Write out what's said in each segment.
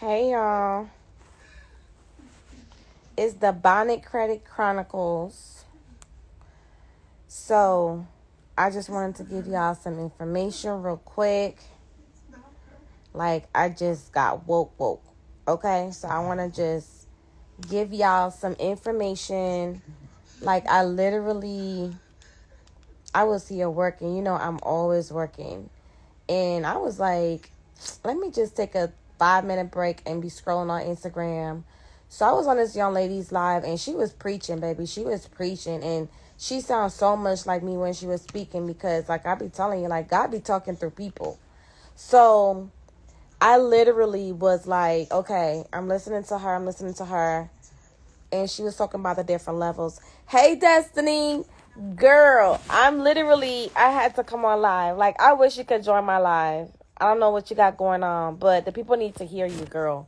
Hey y'all, it's the Bonnet Credit Chronicles. So, I just wanted to give y'all some information real quick. Like, I just got woke. Okay, so I want to just give y'all some information. Like, I was here working. I'm always working. And I was like, let me just take a 5 minute break and be scrolling on Instagram. So I was on this young lady's live and she was preaching, baby. She was preaching and she sounds so much like me when she was speaking because, like, I be telling you, like, God be talking through people. So I literally was like, okay, I'm listening to her. And she was talking about the different levels. Hey, Destiny. Girl, I had to come on live. Like, I wish you could join my live. I don't know what you got going on, but the people need to hear you, girl.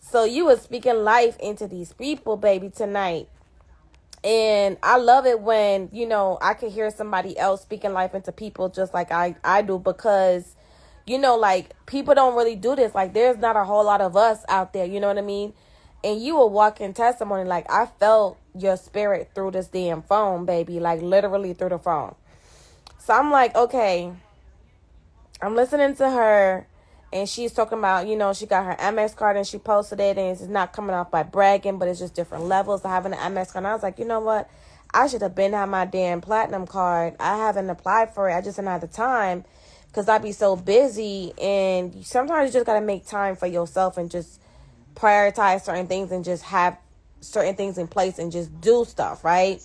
So you was speaking life into these people, baby, tonight. And I love it when, I can hear somebody else speaking life into people just like I do because, like, people don't really do this. Like, there's not a whole lot of us out there, you know what I mean? And you were walking testimony. Like, I felt your spirit through this damn phone, baby. Like, literally through the phone. So I'm like, okay, I'm listening to her, and she's talking about, she got her Amex card and she posted it, and it's not coming off by bragging, but it's just different levels of having an Amex card. And I was like, you know what? I should have been had my damn platinum card. I haven't applied for it. I just didn't have the time because I'd be so busy. And sometimes you just got to make time for yourself and just prioritize certain things and just have certain things in place and just do stuff, right?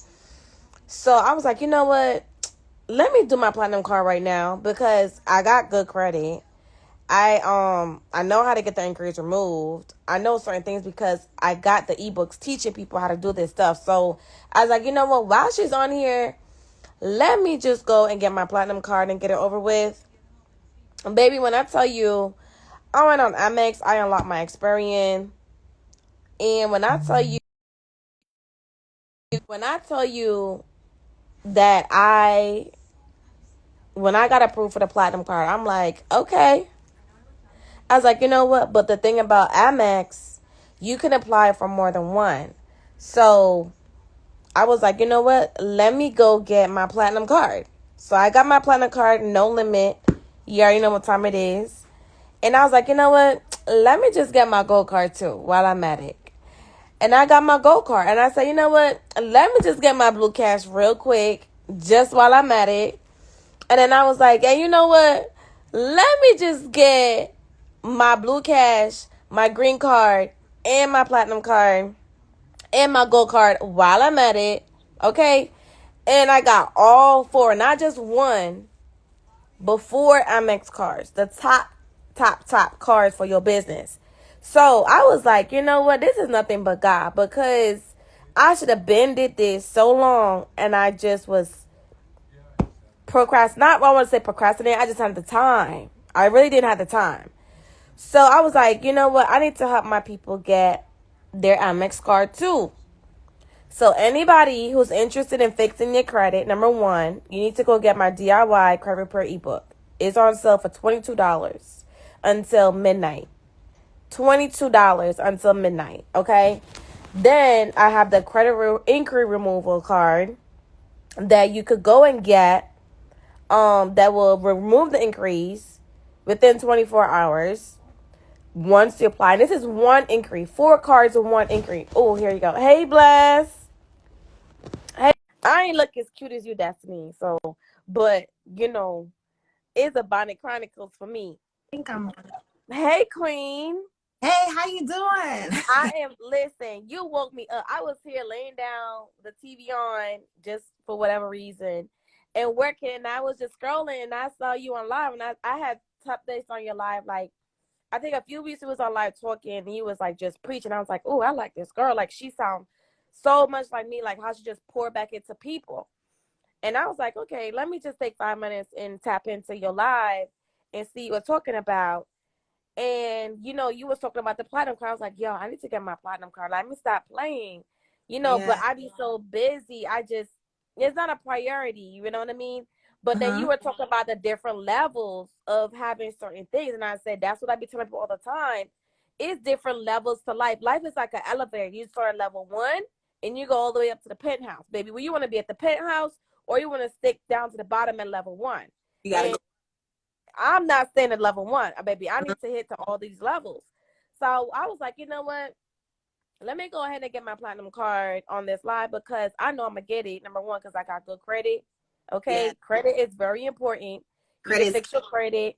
So I was like, you know what? Let me do my platinum card right now because I got good credit. I know how to get the inquiries removed. I know certain things because I got the ebooks teaching people how to do this stuff. So I was like, you know what? While she's on here, let me just go and get my platinum card and get it over with. And baby, when I tell you, I went on Amex, I unlocked my Experian, and when I tell you that when I got approved for the platinum card, I'm like, okay. I was like, you know what? But the thing about Amex, you can apply for more than one. So I was like, you know what? Let me go get my platinum card. So I got my platinum card, no limit. You already know what time it is. And I was like, you know what? Let me just get my gold card too while I'm at it. And I got my gold card. And I said, you know what? Let me just get my blue cash real quick just while I'm at it. And then I was like, hey, you know what? Let me just get my blue cash, my green card, and my platinum card, and my gold card while I'm at it. Okay? And I got all four, not just one, but four Amex cards. The top cards for your business. So I was like, you know what? This is nothing but God because I should have been did this so long and I just was not I want to say procrastinate. I just had the time. I really didn't have the time. So I was like, you know what? I need to help my people get their Amex card too. So anybody who's interested in fixing your credit, number one, you need to go get my DIY credit repair ebook. It's on sale for $22 until midnight. $22 until midnight. Okay. Then I have the inquiry removal card that you could go and get. That will remove the inquiries within 24 hours once you apply. And this is one inquiry, 4 cards of one inquiry. Oh, here you go. Hey, Bless. Hey, I ain't look as cute as you, Destiny. So, but it's a Bonnet Chronicles for me. Think I'm. Hey, Queen. Hey, how you doing? Listen, you woke me up. I was here laying down, the TV on, just for whatever reason, and working. And I was just scrolling, and I saw you on live, and I had updates on your live. Like, I think a few weeks it was on live talking, and you was like just preaching. I was like, oh, I like this girl. Like, she sounds so much like me, like how she just pour back into people. And I was like, okay, let me just take 5 minutes and tap into your live and see what you're talking about. And you was talking about the platinum card. I was like, yo, I need to get my platinum card. Let me stop playing. But Yeah. I be so busy. It's not a priority, you know what I mean? But then you Uh-huh. were talking about the different levels of having certain things. And I said, that's what I be telling people all the time. it's different levels to life. Life is like an elevator. You start at level 1 and you go all the way up to the penthouse, baby. Well, you want to be at the penthouse or you want to stick down to the bottom at level 1. You gotta And go. I'm not staying at level 1, baby. I need to hit to all these levels. So I was like, you know what? Let me go ahead and get my platinum card on this live because I know I'm gonna get it. Number one, because I got good credit. Yeah. Okay, credit is very important. You can Credit is fix your credit,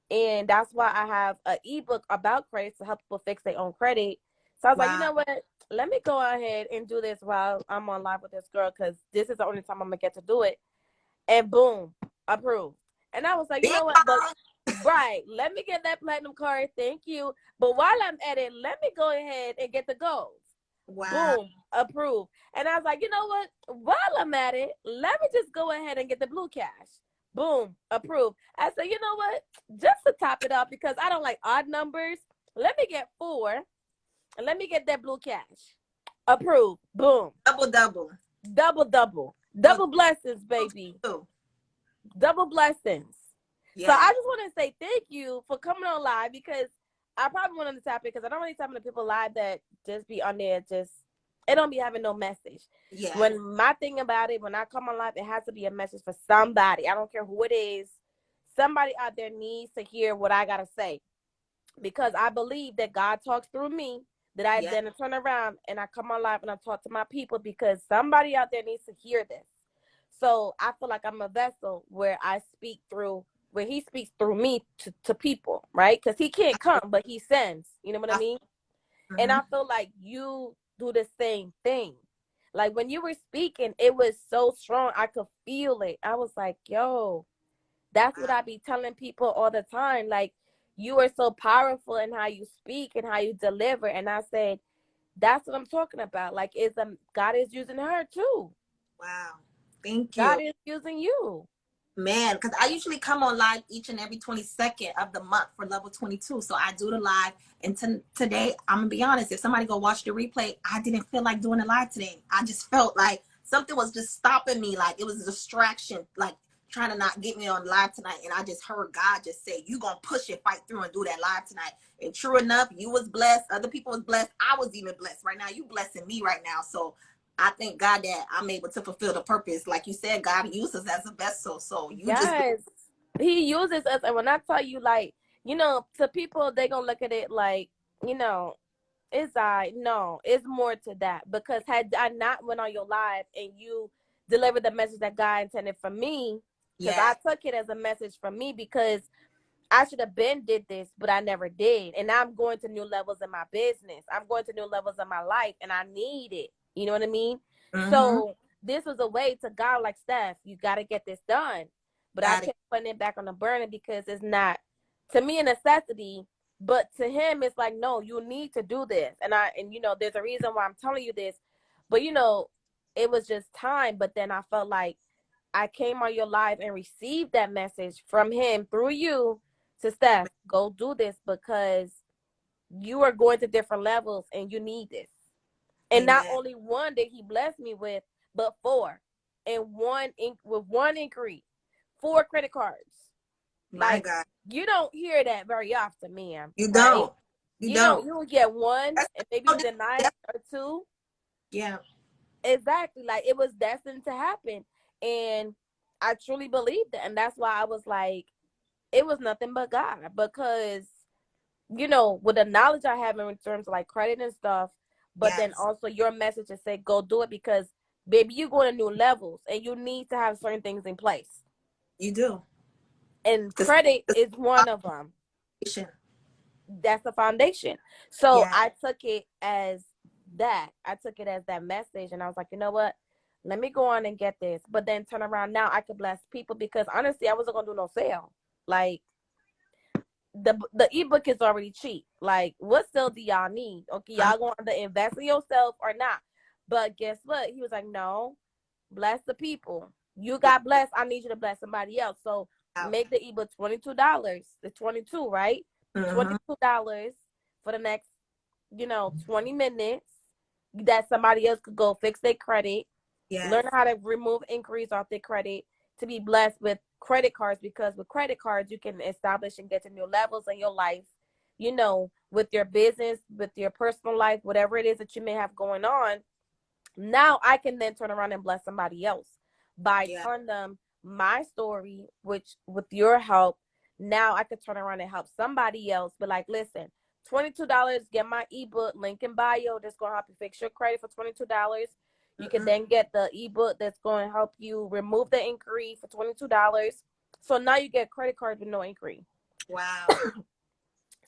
and that's why I have an ebook about credit to help people fix their own credit. So I was like, you wow. know what? Let me go ahead and do this while I'm on live with this girl because this is the only time I'm gonna get to do it. And boom, approved. And I was like, you know what? But right, let me get that platinum card. Thank you. But while I'm at it, let me go ahead and get the gold. Wow. Boom, approved. And I was like, you know what? While I'm at it, let me just go ahead and get the blue cash. Boom, approved. I said, you know what? Just to top it up, because I don't like odd numbers, let me get 4 and let me get that blue cash. Approved. Boom. Double double. Double, double. So Double blessings, baby. two. Double blessings. So Yeah. I just want to say thank you for coming on live because I probably went on the topic because I don't really talk to people live that just be on there just it don't be having no message. Yeah. When my thing about it, when I come on live, it has to be a message for somebody. I don't care who it is. Somebody out there needs to hear what I gotta say because I believe that God talks through me. That I Yeah. then turn around and I come on live and I talk to my people because somebody out there needs to hear this. So I feel like I'm a vessel where I speak through, where he speaks through me to people, right? Because he can't come, but he sends. You know what I mean? And Mm-hmm. I feel like you do the same thing. Like when you were speaking, it was so strong. I could feel it. I was like, yo, that's what I be telling people all the time. Like, you are so powerful in how you speak and how you deliver. And I said, that's what I'm talking about. Like, God is using her too. Wow. Thank you. God is using you. Man, because I usually come on live each and every 22nd of the month for level 22. So I do the live. And today, I'm going to be honest, if somebody go watch the replay, I didn't feel like doing it live today. I just felt like something was just stopping me. Like it was a distraction, like trying to not get me on live tonight. And I just heard God just say, you going to push it, fight through and do that live tonight. And true enough, you was blessed. Other people was blessed. I was even blessed right now. You blessing me right now. So I thank God that I'm able to fulfill the purpose. Like you said, God uses us as a vessel. So you just Yes. He uses us. And when I tell you, like, to people, they going to look at it like, you know, no, it's more to that. Because had I not went on your live and you delivered the message that God intended for me, because I yeah, took it as a message from me because I should have been did this, but I never did. And I'm going to new levels in my business. I'm going to new levels in my life and I need it. You know what I mean? mm-hmm. So this was a way to God like, Steph, you got to get this done. But I Got it. kept putting it back on the burner because it's not, to me, a necessity. But to him, it's like, no, you need to do this. And there's a reason why I'm telling you this. But, it was just time. But then I felt like I came on your live and received that message from him through you to Steph, go do this because you are going to different levels and you need this. And not Amen. only one that he blessed me with, but 4. And with one inquiry, 4 credit cards. My Like, God. you don't hear that very often, ma'am, You right? don't. You don't. You will get one That's and maybe so you deny it or 2. yeah. Exactly. Like, it was destined to happen. And I truly believed it. And that's why I was like, it was nothing but God because, with the knowledge I have in terms of like credit and stuff, but then Yes. also your message to say, go do it because, baby, you going to new levels and you need to have certain things in place. You do. And Because credit is one of them. That's the foundation. So yeah. I took it as that. I took it as that message. And I was like, you know what? Let me go on and get this. But then turn around now, I could bless people because honestly, I wasn't going to do no sale. Like, the ebook is already cheap. Like, what sale do y'all need? Okay, y'all going to invest in yourself or not? But guess what? He was like, no, bless the people. You got blessed. I need you to bless somebody else. So make the ebook $22. The 22, right? Mm-hmm. $22 for the next, 20 minutes that somebody else could go fix their credit, Yes. learn how to remove inquiries off their credit to be blessed with credit cards because with credit cards you can establish and get to new levels in your life. you know, with your business, with your personal life, whatever it is that you may have going on. Now I can then turn around and bless somebody else by telling them my story, which with your help, now I could turn around and help somebody else. But like, listen, $22, get my ebook, link in bio. That's gonna help you fix your credit for $22. You can then get the ebook that's going to help you remove the inquiry for $22. So now you get credit cards with no inquiry. Wow.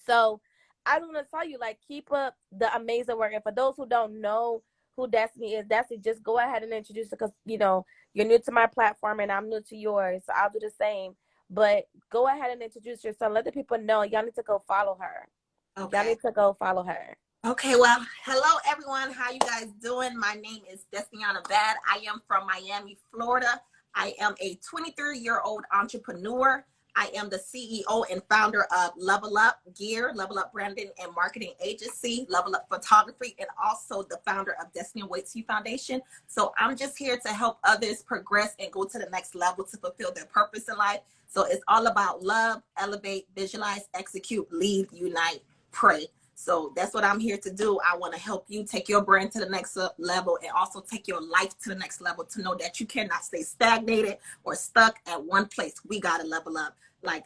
So I want to tell you, like, keep up the amazing work. And for those who don't know who Destiny is, Destiny, just go ahead and introduce her, because, you know, you're new to my platform and I'm new to yours. So I'll do the same. But go ahead and introduce yourself. Let the people know. Y'all need to go follow her. Okay. Y'all need to go follow her. Okay, well, hello everyone. How you guys doing? My name is Destinyana Bad. I am from Miami, Florida. I am a 23-year-old entrepreneur. I am the CEO and founder of Level Up Gear, Level Up Branding and Marketing Agency, Level Up Photography, and also the founder of Destiny Awaits You Foundation. So I'm just here to help others progress and go to the next level to fulfill their purpose in life. So it's all about love, elevate, visualize, execute, lead, unite, pray. So that's what I'm here to do. I want to help you take your brand to the next level and also take your life to the next level, to know that you cannot stay stagnated or stuck at one place. We got to level up. Like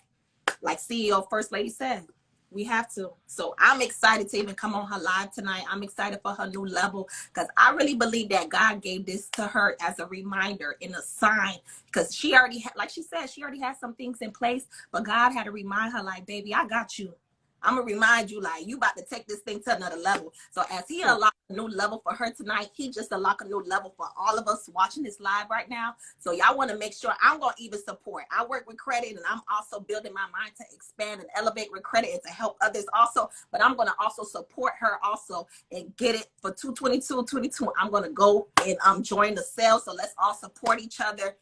CEO FirstLady said, we have to. So I'm excited to even come on her live tonight. I'm excited for her new level, because I really believe that God gave this to her as a reminder and a sign, because she already had, like she said, she already had some things in place, but God had to remind her, like, baby, I got you. I'm going to remind you, like, you about to take this thing to another level. So as he unlocked a new level for her tonight, he just unlocked a new level for all of us watching this live right now. So y'all want to make sure, I'm going to even support. I work with credit, and I'm also building my mind to expand and elevate with credit and to help others also. But I'm going to also support her also and get it for 222.22. I'm going to go and join the sale. So let's all support each other.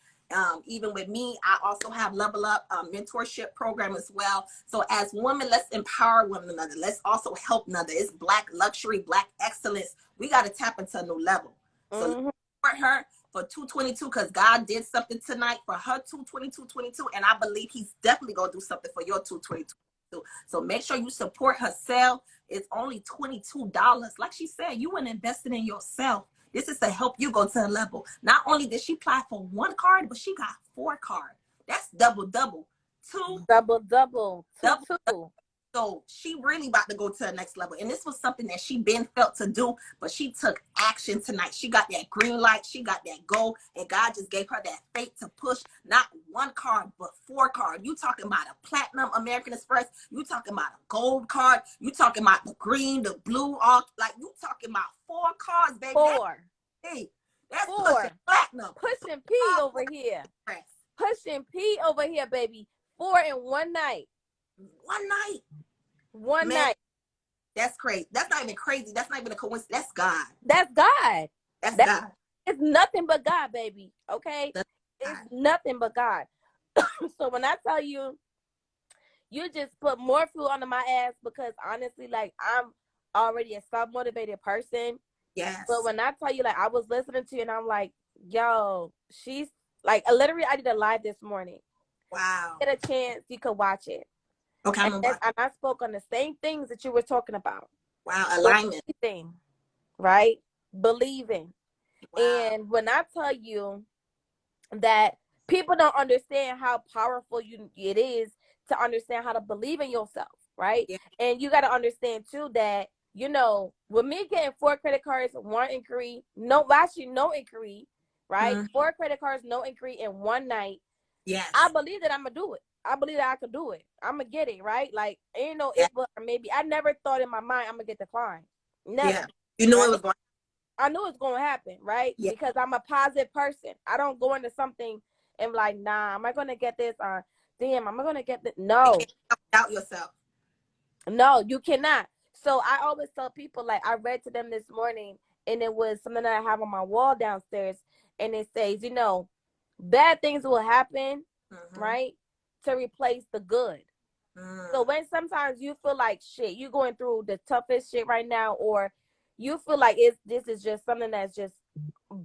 Even with me, I also have Level Up mentorship program as well. So as women, let's empower one another. Let's also help another. It's Black luxury, Black excellence. We got to tap into a new level. So let's support her for 222, because God did something tonight for her 222.22, and I believe he's definitely going to do something for your 222. So make sure you support her sale. It's only $22. Like she said, you went invested in yourself. This is to help you go to a level. Not only did she apply for one card, but she got 4 cards. That's double. Double. Two. So she really about to go to the next level. And this was something that she been felt to do, but she took action tonight. She got that green light. She got that goal. And God just gave her that faith to push not 1 card, but 4 cards. You talking about a platinum American Express. You talking about a gold card. You talking about the green, the blue, all, like, you talking about 4 cards, baby. 4. Hey, that's 4. pushing platinum. Pushing P over here. Pushing P over here, baby. 4 in one night. One night. That's crazy. That's not even crazy. That's not even a coincidence. That's God. That's God. That's God. It's nothing but God, baby. Okay? It's nothing but God. So when I tell you, you just put more fuel under my ass, because honestly, like, I'm already a self-motivated person. Yes. But when I tell you, like, I was listening to you and I'm like, yo, she's like, literally, I did a live this morning. Wow. Get a chance, you could watch it. Okay. And I spoke on the same things that you were talking about. Wow. Alignment. Believing, right? Believing. Wow. And when I tell you that people don't understand how powerful it is to understand how to believe in yourself, right? Yeah. And you got to understand too that, you know, with me getting 4 credit cards, 1 inquiry, no inquiry, right? 4 credit cards, no inquiry in one night. Yes. I believe that I'm gonna do it. I believe that I could do it. I'm gonna get it, right? Like, ain't no if, but maybe. I never thought in my mind I'm gonna get declined. Never. Yeah. You knew it was going. I knew it was gonna happen, right? Yeah. Because I'm a positive person. I don't go into something and like, nah, am I gonna get this? Damn, am I gonna get this? No. You can't doubt yourself. No, you cannot. So I always tell people, like, I read to them this morning, and it was something that I have on my wall downstairs, and it says, you know, bad things will happen, right, to replace the good. So when sometimes you feel like shit, you going through the toughest shit right now, or you feel like this is just something that's just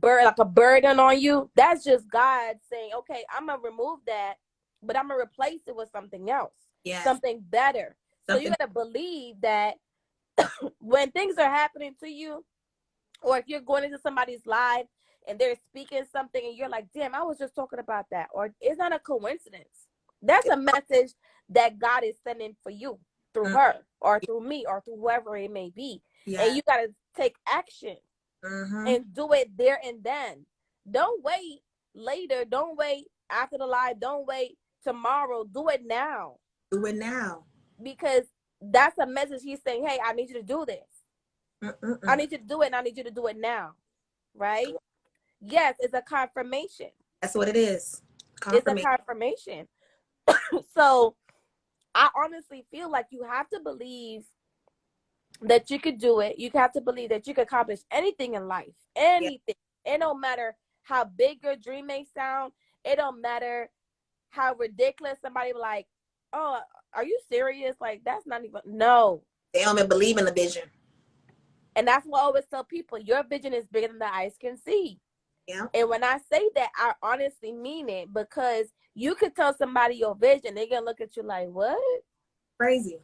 like a burden on you, that's just God saying, okay, I'm gonna remove that, but I'm gonna replace it with something else, something better, So you got to believe that when things are happening to you, or if you're going into somebody's live and they're speaking something and you're like, damn, I was just talking about that. Or it's not a coincidence. That's a message that God is sending for you through her or through me or through whoever it may be. Yeah. And you got to take action and do it there and then. Don't wait later. Don't wait after the live. Don't wait tomorrow. Do it now. Do it now. Because that's a message he's saying, hey, I need you to do this. I need you to do it, and I need you to do it now. Right? Yes, it's a confirmation. That's what it is. It's a confirmation. So I honestly feel like you have to believe that you could do it. You have to believe that you can accomplish anything in life. Anything. Yeah. It don't matter how big your dream may sound. It don't matter how ridiculous somebody be like, oh, are you serious? Like, that's not even, no. They don't even believe in the vision. And that's what I always tell people. Your vision is bigger than the eyes can see. Yeah. And when I say that, I honestly mean it, because you could tell somebody your vision. They're going to look at you like, what? Crazy.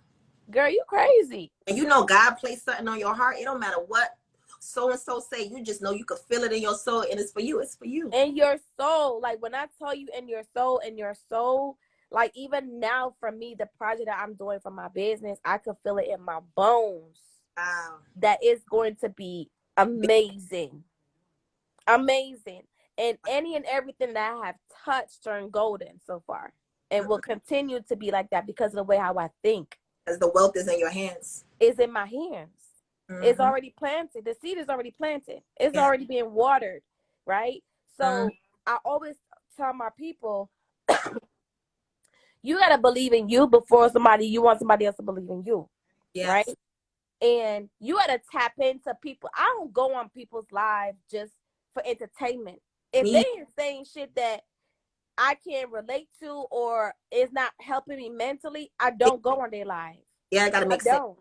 Girl, you crazy. And you know God placed something on your heart. It don't matter what so-and-so say. You just know you can feel it in your soul, and it's for you. It's for you. In your soul. Like, when I tell you in your soul, like, even now for me, the project that I'm doing for my business, I could feel it in my bones. Wow. That is going to be amazing. Amazing. And any and everything that I have touched turned golden so far. And will continue to be like that because of the way how I think. As the wealth is in your hands. It's in my hands. It's already planted. The seed is already planted. It's already being watered. Right? So I always tell my people, you got to believe in you before you want somebody else to believe in you. Yes. Right? And you got to tap into people. I don't go on people's lives just for entertainment. If they ain't saying shit that I can't relate to or is not helping me mentally, I don't go on their lives. Yeah, I gotta make sense.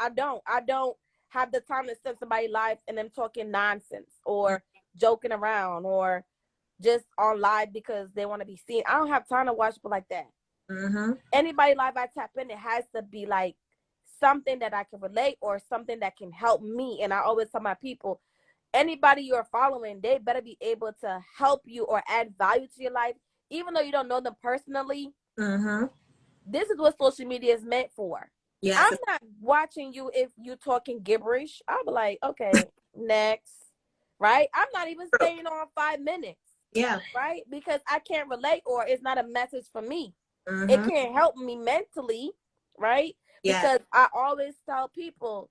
I don't have the time to send somebody live and them talking nonsense or joking around or just on live because they want to be seen. I don't have time to watch people like that. Anybody live I tap in, it has to be like something that I can relate or something that can help me. And I always tell my people, anybody you're following, they better be able to help you or add value to your life, even though you don't know them personally. This is what social media is meant for. Yes. I'm not watching you if you're talking gibberish. I'll be like, okay, next. Right? I'm not even staying on 5 minutes. Yeah. Right? Because I can't relate or it's not a message for me. It can't help me mentally. Right? Yeah. Because I always tell people,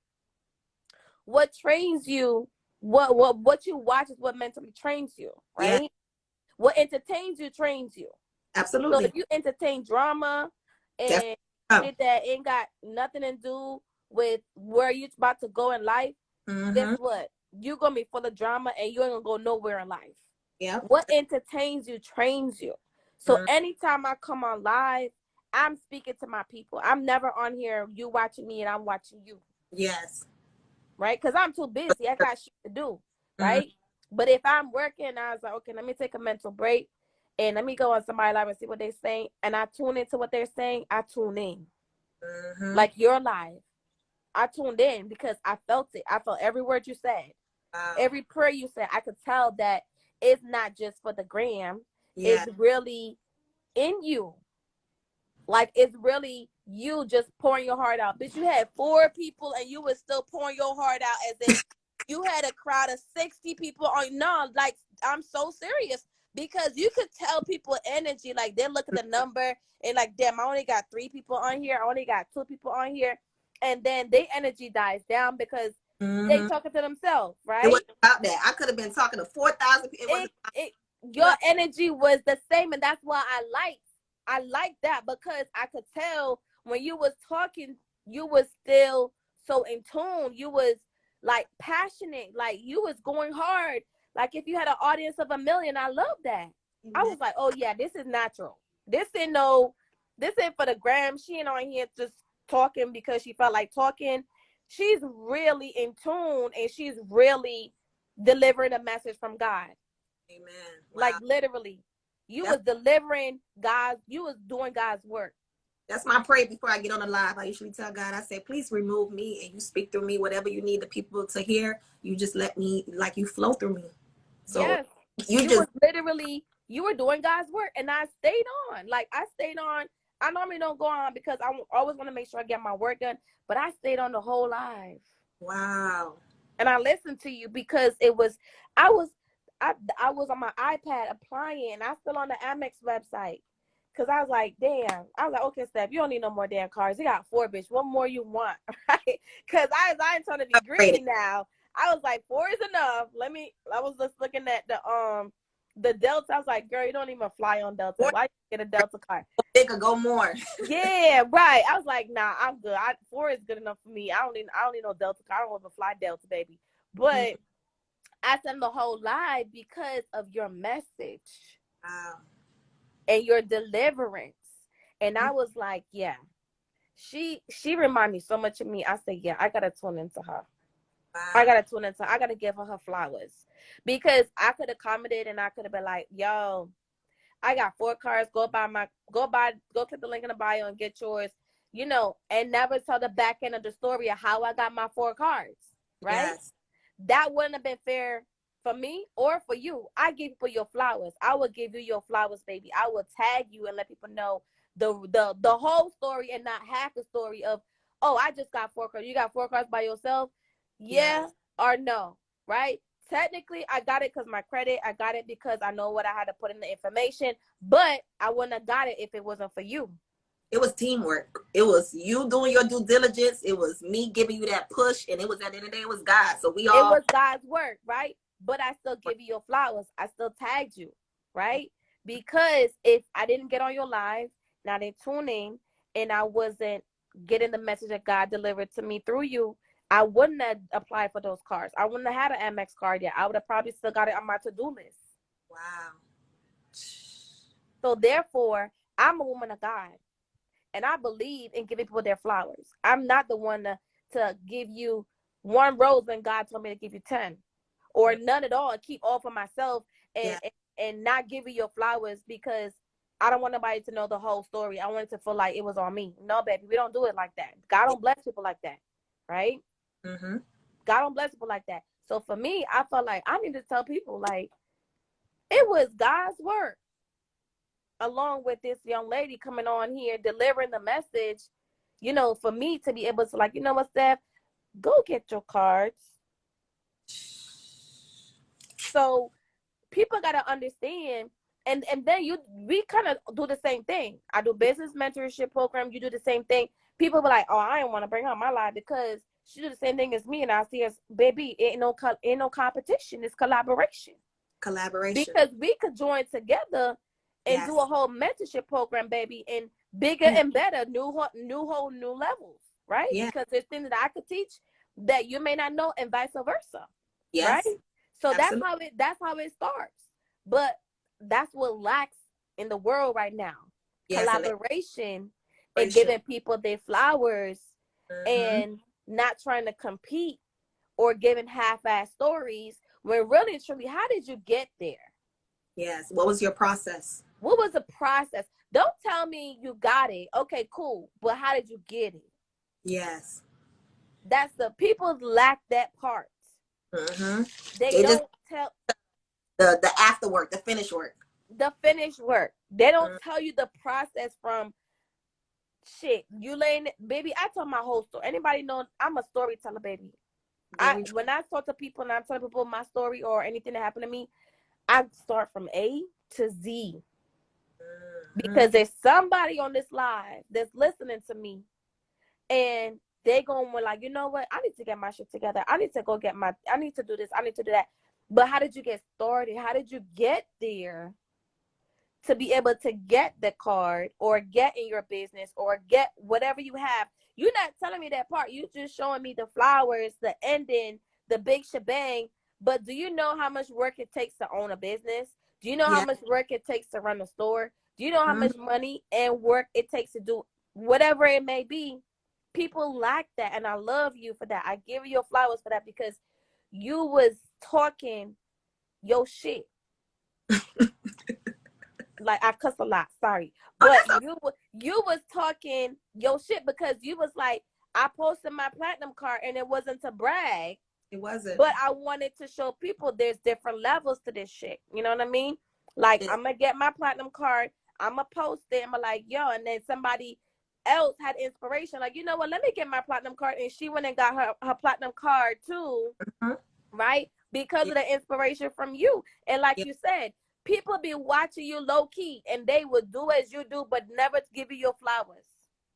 what trains you, what you watch is what mentally trains you, right? Yeah. What entertains you trains you. Absolutely. So if you entertain drama and shit that ain't got nothing to do with where you're about to go in life, guess what? You're gonna be full of drama and you ain't gonna go nowhere in life. Yeah. What entertains you trains you. So anytime I come on live, I'm speaking to my people. I'm never on here, you watching me and I'm watching you. Yes. Right? Because I'm too busy. I got shit to do. Right? But if I'm working, I was like, okay, let me take a mental break and let me go on somebody's live and see what they're saying. And I tune into what they're saying. I tune in. Like your live. I tuned in because I felt it. I felt every word you said. Wow. Every prayer you said. I could tell that it's not just for the gram. Yeah. It's really in you. Like, it's really you just pouring your heart out. Bitch, you had 4 people and you was still pouring your heart out as if you had a crowd of 60 people on. No, like, I'm so serious. Because you could tell people energy. Like, they look at the number and like, damn, I only got 3 people on here. I only got 2 people on here. And then their energy dies down because they talking to themselves, right? It wasn't about that. I could have been talking to 4,000 people. Your energy was the same. And that's why I like that, because I could tell when you was talking, you was still so in tune. You was like passionate, like you was going hard. Like if you had an audience of 1 million, I love that. I was like, oh yeah, this is natural. This ain't for the gram. She ain't on here just talking because she felt like talking. She's really in tune and she's really delivering a message from God. Amen. Wow. Like literally. You was delivering God's, you was doing God's work. That's my prayer before I get on the live. I usually tell God, I say, please remove me and you speak through me, whatever you need the people to hear. You just let me, like you flow through me. So Yes. you You just was literally, you were doing God's work, and I stayed on. Like, I stayed on. I normally don't go on because I always want to make sure I get my work done, but I stayed on the whole live. wow. And I listened to you because it was, I was, I was on my iPad applying, and I still on the Amex website. Cause I was like, damn. I was like, okay, Steph, you don't need no more damn cars. You got 4, bitch. What more you want, right? Cause I ain't trying to be greedy now. I was like, 4 is enough. I was just looking at the Delta. I was like, girl, you don't even fly on Delta. Why you get a Delta car? They could go more. Yeah, right. I was like, nah, I'm good. 4 is good enough for me. I don't need no Delta car. I don't want to fly Delta, baby. But I sent the whole live because of your message. Wow. And your deliverance. And I was like, yeah, she reminded me so much of me. I said, yeah, I gotta tune into her. Wow. I gotta give her flowers, because I could accommodate, and I could have been like, yo, I got 4 cars. Go click the link in the bio and get yours, and never tell the back end of the story of how I got my 4 cars, right? Yes. That wouldn't have been fair for me or for you. I give people your flowers. I will give you your flowers, baby. I will tag you and let people know the whole story, and not half the story of, oh, I just got 4 cars. You got 4 cars by yourself? Yeah, Yes. or no, right? Technically, I got it because my credit. I got it because I know what I had to put in the information, but I wouldn't have got it if it wasn't for you. It was teamwork. It was you doing your due diligence. It was me giving you that push, and it was, at the end of the day, it was God. So we It all, was God's work, right? But I still give you your flowers. I still tagged you, right? Because if I didn't get on your live, not in tuning, and I wasn't getting the message that God delivered to me through you, I wouldn't have applied for those cards. I wouldn't have had an Amex card yet. I would have probably still got it on my to-do list. wow. So therefore, I'm a woman of God, and I believe in giving people their flowers. I'm not the one to give you 1 rose when God told me to give you 10, or none at all, and keep all for myself, and, Yeah. and not give you your flowers because I don't want nobody to know the whole story. I want it to feel like it was on me. No, baby, we don't do it like that. God don't bless people like that, right? Mm-hmm. God don't bless people like that. So for me, I felt like I need to tell people, like, it was God's work, along with this young lady coming on here delivering the message, for me to be able to, like, you know what, Steph, go get your cards. So people got to understand, and then we kind of do the same thing. I do business mentorship program. You do the same thing. People be like, oh, I don't want to bring her on my life because she do the same thing as me, and I see as, baby, ain't no competition. It's collaboration. Collaboration. Because we could join together and do Yes. a whole mentorship program, baby, and bigger and better, new levels, right? Yeah. Because there's things that I could teach that you may not know, and vice versa, right? Yes. So Absolutely. that's how it starts. But that's what lacks in the world right now: Yes. And collaboration, and collaboration. giving people their flowers, Mm-hmm. and not trying to compete, or giving half-ass stories, when really and truly, how did you get there? Yes. What was your process? What was the process? Don't tell me you got it. Okay, cool. But how did you get it? Yes. That's the people lack that part. Mm-hmm. They They just don't tell the after work, the finish work. the finished work. They don't Mm-hmm. tell you the process from shit. You laying it, baby. I tell my whole story. Anybody know I'm a storyteller, baby. Very true. When I talk to people and I tell people my story or anything that happened to me, I start from A to Z. Mm-hmm. Because there's somebody on this live that's listening to me, and they going to, like, you know what, I need to get my shit together. I need to go get I need to do this. I need to do that. But how did you get started? How did you get there to be able to get the card, or get in your business, or get whatever you have? You're not telling me that part. You just showing me the flowers, the ending, the big shebang. But do you know how much work it takes to own a business? Do you know how Yeah. much work it takes to run a store? Do you know how Mm-hmm. much money and work it takes to do whatever it may be? People lack that, and I love you for that. I give you your flowers for that, because you was talking your shit. like I cuss a lot, sorry. Oh, But that's you was talking your shit because you was like, I posted my platinum card and it wasn't to brag. it wasn't. But I wanted to show people there's different levels to this shit. You know what I mean? Like, I'm going to get my platinum card. I'm going to post it. I'm going to like, yo. And then somebody else had inspiration. Like, you know what? Let me get my platinum card. And she went and got her platinum card too. Mm-hmm. Right? Because of the inspiration from you. And like Yeah. you said, people be watching you low key and they would do as you do, but never give you your flowers.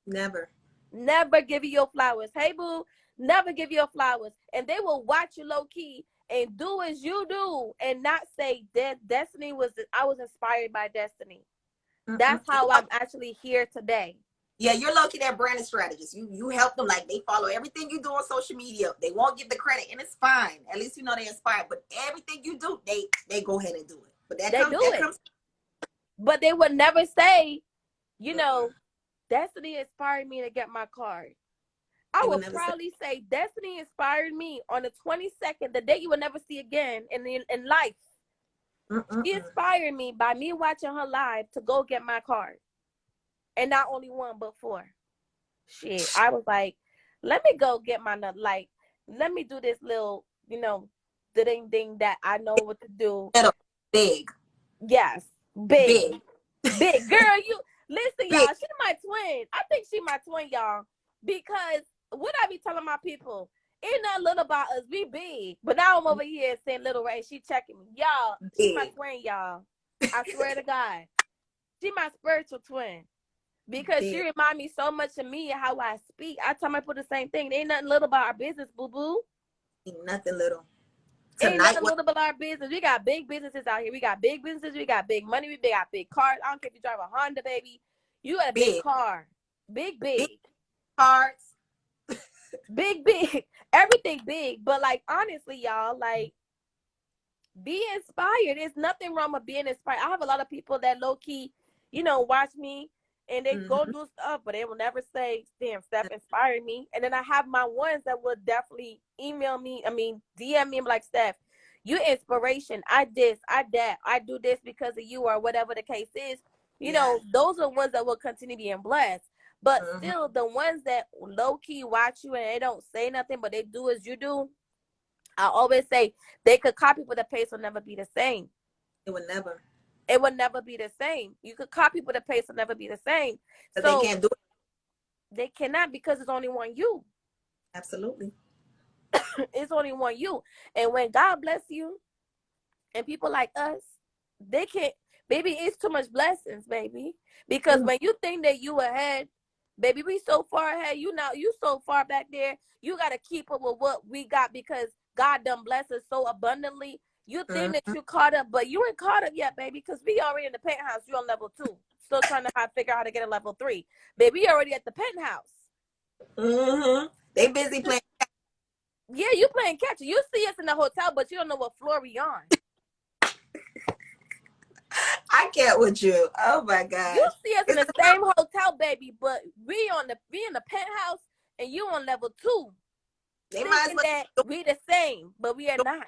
Never give you your flowers. Hey, boo. Never give your flowers. And they will watch you low key and do as you do and not say that Destiny I was inspired by Destiny. Mm-mm. That's how I'm actually here today. Yeah, you're lucky that branding strategist. You help them, like they follow everything you do on social media. They won't give the credit, and it's fine. At least you know they're inspired. But everything you do, they go ahead and do it. But that comes. But they would never say, you know, Destiny inspired me to get my card. I would probably say Destiny inspired me on the 22nd, the day you will never see again in life. She inspired me by me watching her live to go get my card. And not only one, but 4. Shit. I was like, let me go get my nut. Like, let me do this little, you know, thing that I know what to do. Big. Yes. Big. Girl, you listen, y'all. She's my twin. I think she my twin, y'all. Because what I be telling my people, ain't nothing little about us. We big. But now I'm over here saying little Ray. She checking me. Y'all, she my twin, y'all. I swear to God. She my spiritual twin. Because she remind me so much of me and how I speak. I tell my people the same thing. There ain't nothing little about our business, boo-boo. Ain't nothing little. Ain't nothing little about our business. We got big businesses out here. We got big businesses. We got big money. We got big cars. I don't care if you drive a Honda, baby. You got a big car. Big cars. Big. Everything big. But like, honestly, y'all, like, be inspired. There's nothing wrong with being inspired. I have a lot of people that low-key, you know, watch me and they go do stuff, but they will never say, damn, Steph inspired me. And then I have my ones that will definitely DM me, like, Steph, you inspiration. I this, I that, I do this because of you, or whatever the case is. You know, those are the ones that will continue being blessed. But still, the ones that low-key watch you and they don't say nothing, but they do as you do, I always say they could copy, but the pace will never be the same. It would never. It would never be the same. You could copy, but the pace will never be the same. But so they can't do it. They cannot, because it's only one you. Absolutely. It's only one you. And when God bless you and people like us, they can't, baby, it's too much blessings, baby. Because when you think that you ahead, baby, we so far ahead. You so far back there. You got to keep up with what we got, because God done blessed us so abundantly. You think that you caught up, but you ain't caught up yet, baby, because we already in the penthouse. You on level 2. Still trying to figure out how to get a level 3. Baby, we already at the penthouse. They busy playing. Yeah, you playing catch. You see us in the hotel, but you don't know what floor we on. I get with you. Oh my God. You see us in the same hotel, baby, but we in the penthouse and you on level 2. They might as well that we the same, but we are not.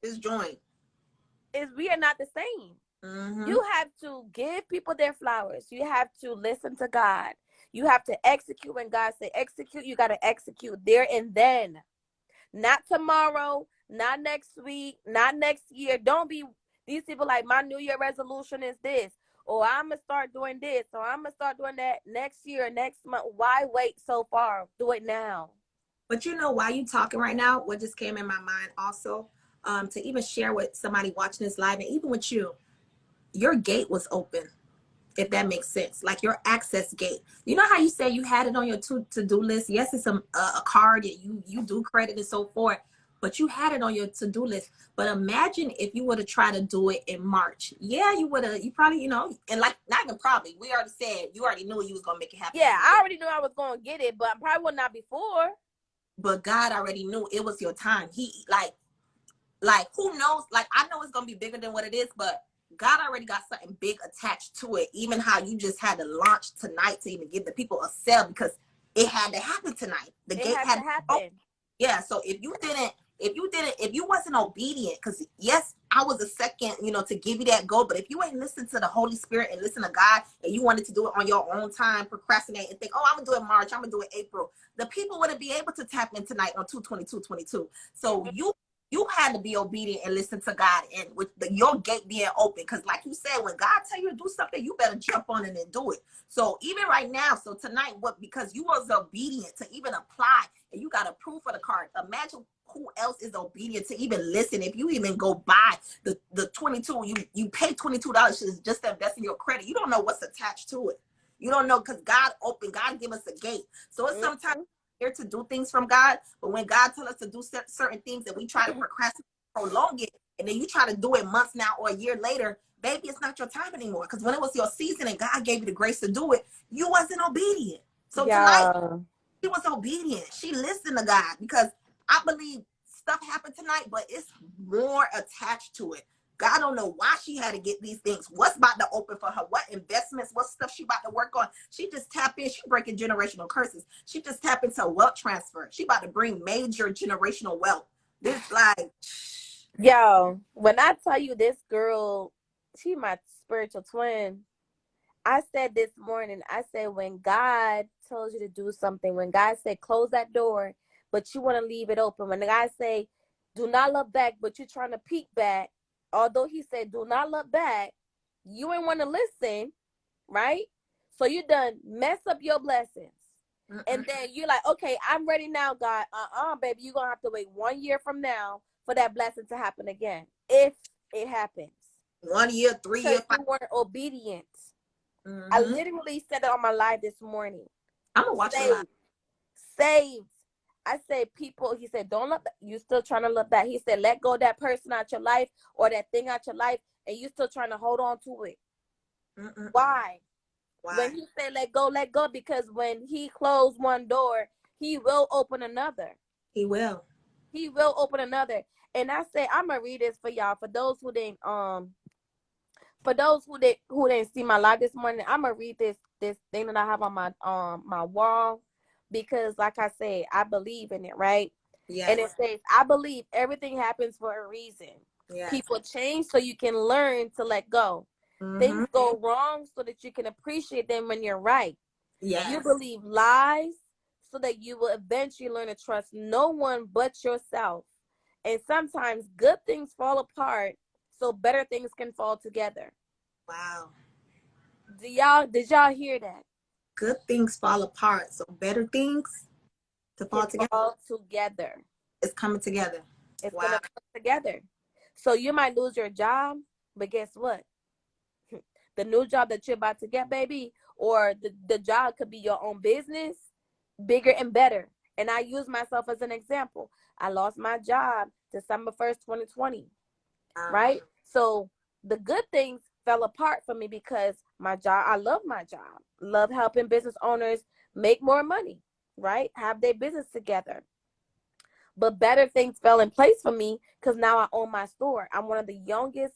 It's joint. We are not the same. You have to give people their flowers. You have to listen to God. You have to execute when God say execute. You got to execute there and then. Not tomorrow, not next week, not next year. Don't be these people like, my New Year resolution is this, or I'm going to start doing this, or I'm going to start doing that next year, next month. Why wait so far? Do it now. But you know, while you talking right now, what just came in my mind also, to even share with somebody watching this live, and even with you, your gate was open, if that makes sense. Like your access gate. You know how you say you had it on your to-do list? Yes, it's a card that you do credit and so forth, but you had it on your to-do list. But imagine if you would have tried to do it in March. Yeah, you probably, you know, and like, not even probably, we already said, you already knew you was going to make it happen. Yeah, I already knew I was going to get it, but I probably would not before. But God already knew it was your time. He like who knows? Like, I know it's gonna be bigger than what it is, but God already got something big attached to it. Even how you just had to launch tonight to even give the people a sale, because it had to happen tonight. The gate had to happen. Yeah. So if you didn't if you wasn't obedient, because yes, I was a second, to give you that go, but if you ain't listen to the Holy Spirit and listen to God, and you wanted to do it on your own time, procrastinate and think, oh, I'm gonna do it March, I'm gonna do it April, the people wouldn't be able to tap in tonight on 2/22/22. So you had to be obedient and listen to God, and with your gate being open, because like you said, when God tell you to do something, you better jump on it and do it. So even right now, so tonight, because you was obedient to even apply, and you got approved for the card. Imagine who else is obedient to even listen. If you even go buy the 22, you pay $22 just to invest in your credit. You don't know what's attached to it. You don't know, because God give us a gate. So it's sometimes here to do things from God, but when God tells us to do certain things and we try to procrastinate, prolong it, and then you try to do it months now or a year later, baby, it's not your time anymore. Because when it was your season and God gave you the grace to do it, you wasn't obedient. So tonight, Yeah. she was obedient. She listened to God, because I believe stuff happened tonight, but it's more attached to it. God don't know why she had to get these things. What's about to open for her? What investments? What stuff she about to work on? She just tap in. She breaking generational curses. She just tap into wealth transfer. She about to bring major generational wealth. This like, Yo, when I tell you this girl, she my spiritual twin. I said this morning, I said, when God tells you to do something, when God said close that door, but you want to leave it open, when the guy say do not look back, but you're trying to peek back, although he said do not look back, you ain't want to listen, right? So you done mess up your blessings. And then you're like, okay, I'm ready now, God. Baby, you're going to have to wait 1 year from now for that blessing to happen again, if it happens. 1 year, 3 year, Because 5. you weren't obedient. I literally said it on my live this morning. I'm gonna watch the live. Saved. Saved. I said, people, he said, don't look back. You still trying to look back. He said, let go of that person out your life or that thing out your life, and you still trying to hold on to it. Why? When he said let go, because when he closed one door, he will open another. He will. He will open another. And I say, I'm gonna read this for y'all. For those who didn't see my live this morning, I'm gonna read this thing that I have on my wall, because like I said, I believe in it, right? Yes. And it says, I believe everything happens for a reason. Yes. People change so you can learn to let go. Things go wrong so that you can appreciate them when you're right. Yes. You believe lies so that you will eventually learn to trust no one but yourself. And sometimes good things fall apart so better things can fall together. Wow. Did y'all hear that? Good things fall apart, so better things to fall together. Fall together. It's coming together. It's gonna come together. So you might lose your job, but guess what? The new job that you're about to get, baby, or the job could be your own business, bigger and better. And I use myself as an example. I lost my job December 1st, 2020. Right? So the good things fell apart for me because my job, I love my job. Love helping business owners make more money, right? Have their business together. But better things fell in place for me because now I own my store. I'm one of the youngest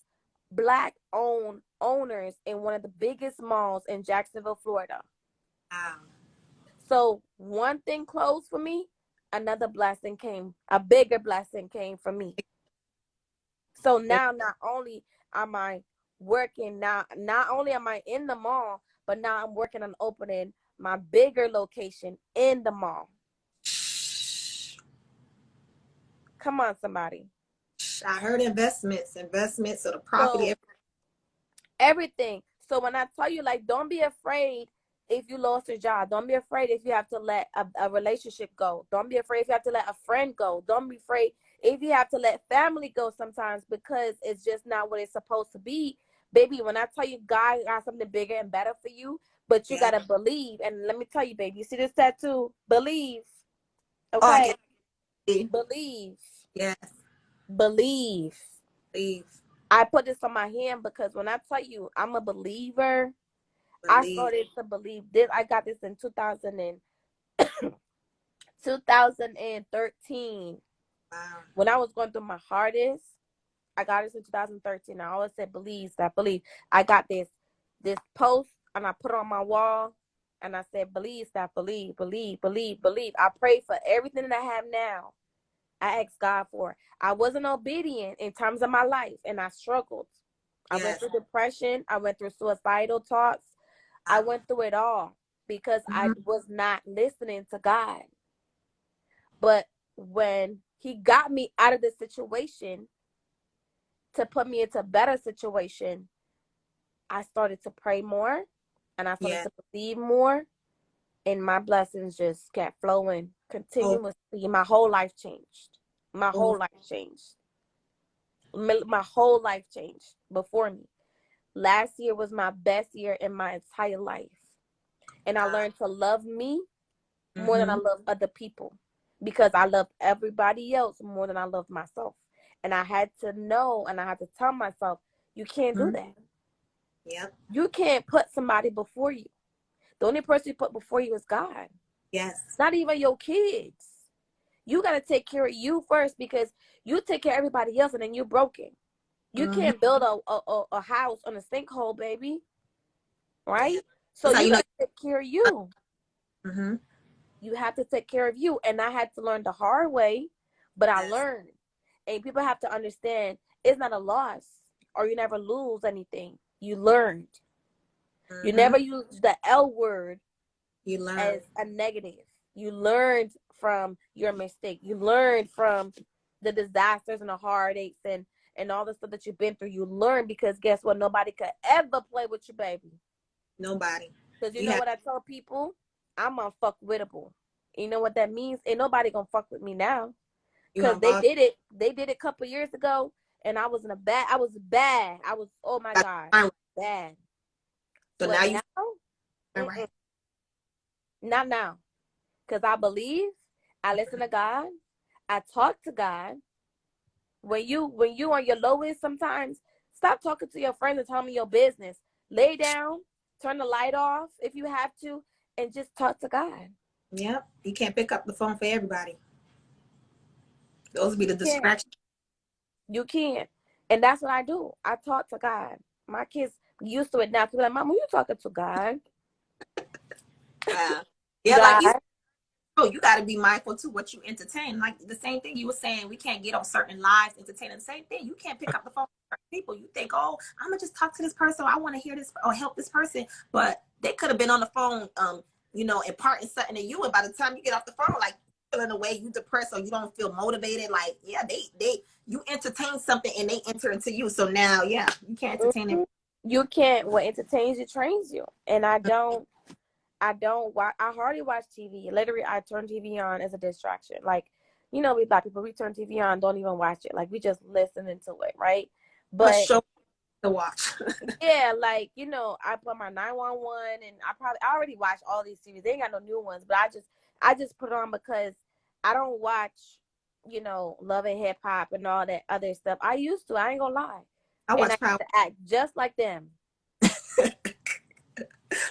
Black owned owners in one of the biggest malls in Jacksonville, Florida. Wow. So one thing closed for me, another blessing came, a bigger blessing came for me. So now not only am I working now, not only am I in the mall, but now I'm working on opening my bigger location in the mall. Come on, somebody. I heard investments of the property. So, everything. So when I tell you, like, don't be afraid if you lost your job. Don't be afraid if you have to let a relationship go. Don't be afraid if you have to let a friend go. Don't be afraid if you have to let family go sometimes because it's just not what it's supposed to be. Baby, when I tell you God got something bigger and better for you, but you gotta believe. And let me tell you, baby, you see this tattoo? Believe. Okay? Believe. Yes. Believe. Believe. I put this on my hand because when I tell you I'm a believer, I started to believe this. I got this in 2013. Wow. When I was going through my hardest, I got this in 2013. I always said, believe, that believe. I got this post and I put it on my wall and I said, believe, that believe, believe, believe, believe. I prayed for everything that I have now. I asked God for it. I wasn't obedient in terms of my life, and I struggled. I went Yes. through depression. I went through suicidal thoughts. I went through it all because I was not listening to God. But when he got me out of the situation to put me into a better situation, I started to pray more and I started Yeah. to believe more, and my blessings just kept flowing Oh, continuously. My whole life changed. My whole oh, life changed. My whole life changed before me. Last year was my best year in my entire life. And I wow. learned to love me more than I Mm-hmm. love other people, because I love everybody else more than I love myself. And I had to know, and I had to tell myself, you can't do Mm-hmm. that. Yep. You can't put somebody before you. The only person you put before you is God. Yes. Not even your kids. You got to take care of you first, because you take care of everybody else and then you're broken. You Mm-hmm. can't build a house on a sinkhole, baby. Yeah. Right? So That's how you you know. got to take care of you. Mm-hmm. You have to take care of you. And I had to learn the hard way, but I Yes. learned. And people have to understand it's not a loss, or you never lose anything. You learned. You Mm-hmm. never use the L word You learn. as a negative. You learned from your mistake. You learned from the disasters and the heartaches and all the stuff that you've been through. You learn, because guess what? Nobody could ever play with you, baby. Nobody. Because you You know have what I tell people? I'm unfuckwittable. You know what that means? Ain't nobody gonna fuck with me now. you Because have all they did it a couple years ago, and I was bad. I was, oh my got God, time. bad. So But now you now, right. not now. Because I believe, I listen to God, I talk to God. When you on your lowest, sometimes stop talking to your friends and tell me your business. Lay down, turn the light off if you have to, and just talk to God. Yep. You can't pick up the phone for everybody. Those would be You the can't. distractions. You can't. And that's what I do. I talk to God. My kids used to it now. People are like, Mom, you talking to God? Wow. Yeah, like you God. oh, you got to be mindful too what you entertain. Like the same thing you were saying, we can't get on certain lives entertaining. The same thing, you can't pick up the phone for people. You think, oh, I'm gonna just talk to this person. Or I want to hear this or help this person, but they could have been on the phone, imparting something to you. And by the time you get off the phone, like feeling away, you depressed or you don't feel motivated. Like, yeah, they you entertain something and they enter into you. So now, yeah, you can't entertain it. Mhm. You can't. What entertains you trains you. And I don't watch. I hardly watch TV. Literally, I turn TV on as a distraction. Like, we black people, we turn TV on, don't even watch it. Like, we just listening to it, right? I'm a But show to watch. yeah, like, I put my 911, and I already watched all these series. They ain't got no new ones, but I just put it on because I don't watch, Love and Hip Hop and all that other stuff. I used to. I ain't gonna lie, I and I watch Power used to act just like them.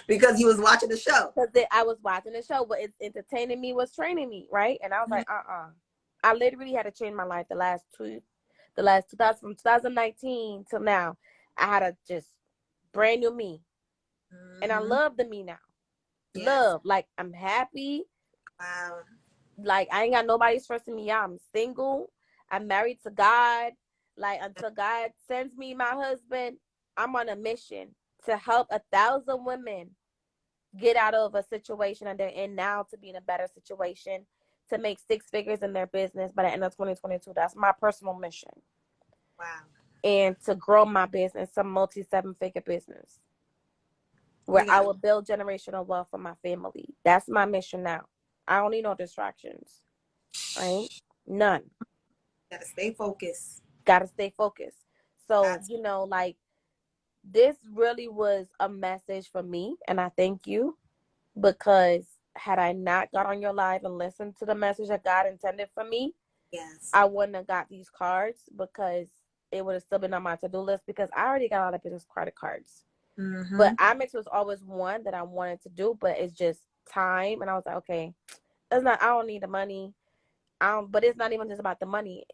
because you was watching the show. Because I was watching the show, but it's entertaining me, was training me, right? And I was Mhm. like, I literally had to change my life the last 2000, from 2019 till now. I had a just brand new me, and I Mhm. love the me now. Yes. Love, like, I'm happy. Wow. Like, I ain't got nobody stressing me out. I'm single. I'm married to God. Like, until God sends me my husband, I'm on a mission to help 1,000 women get out of a situation that they're in now to be in a better situation, to make six figures in their business by the end of 2022. That's my personal mission. Wow. And to grow my business, some multi seven figure business where You I gotta, will build generational wealth for my family. That's my mission now. I don't need no distractions, right? None. gotta stay focused. Gotta stay focused. So, Got to. like, this really was a message for me, and I thank you, because had I not got on your live and listened to the message that God intended for me, Yes. I wouldn't have got these cards, because it would have still been on my to-do list, because I already got all the business credit cards. Mm-hmm. But Amex was always one that I wanted to do, but it's just time. And I was like, okay, I don't need the money. But it's not even just about the money.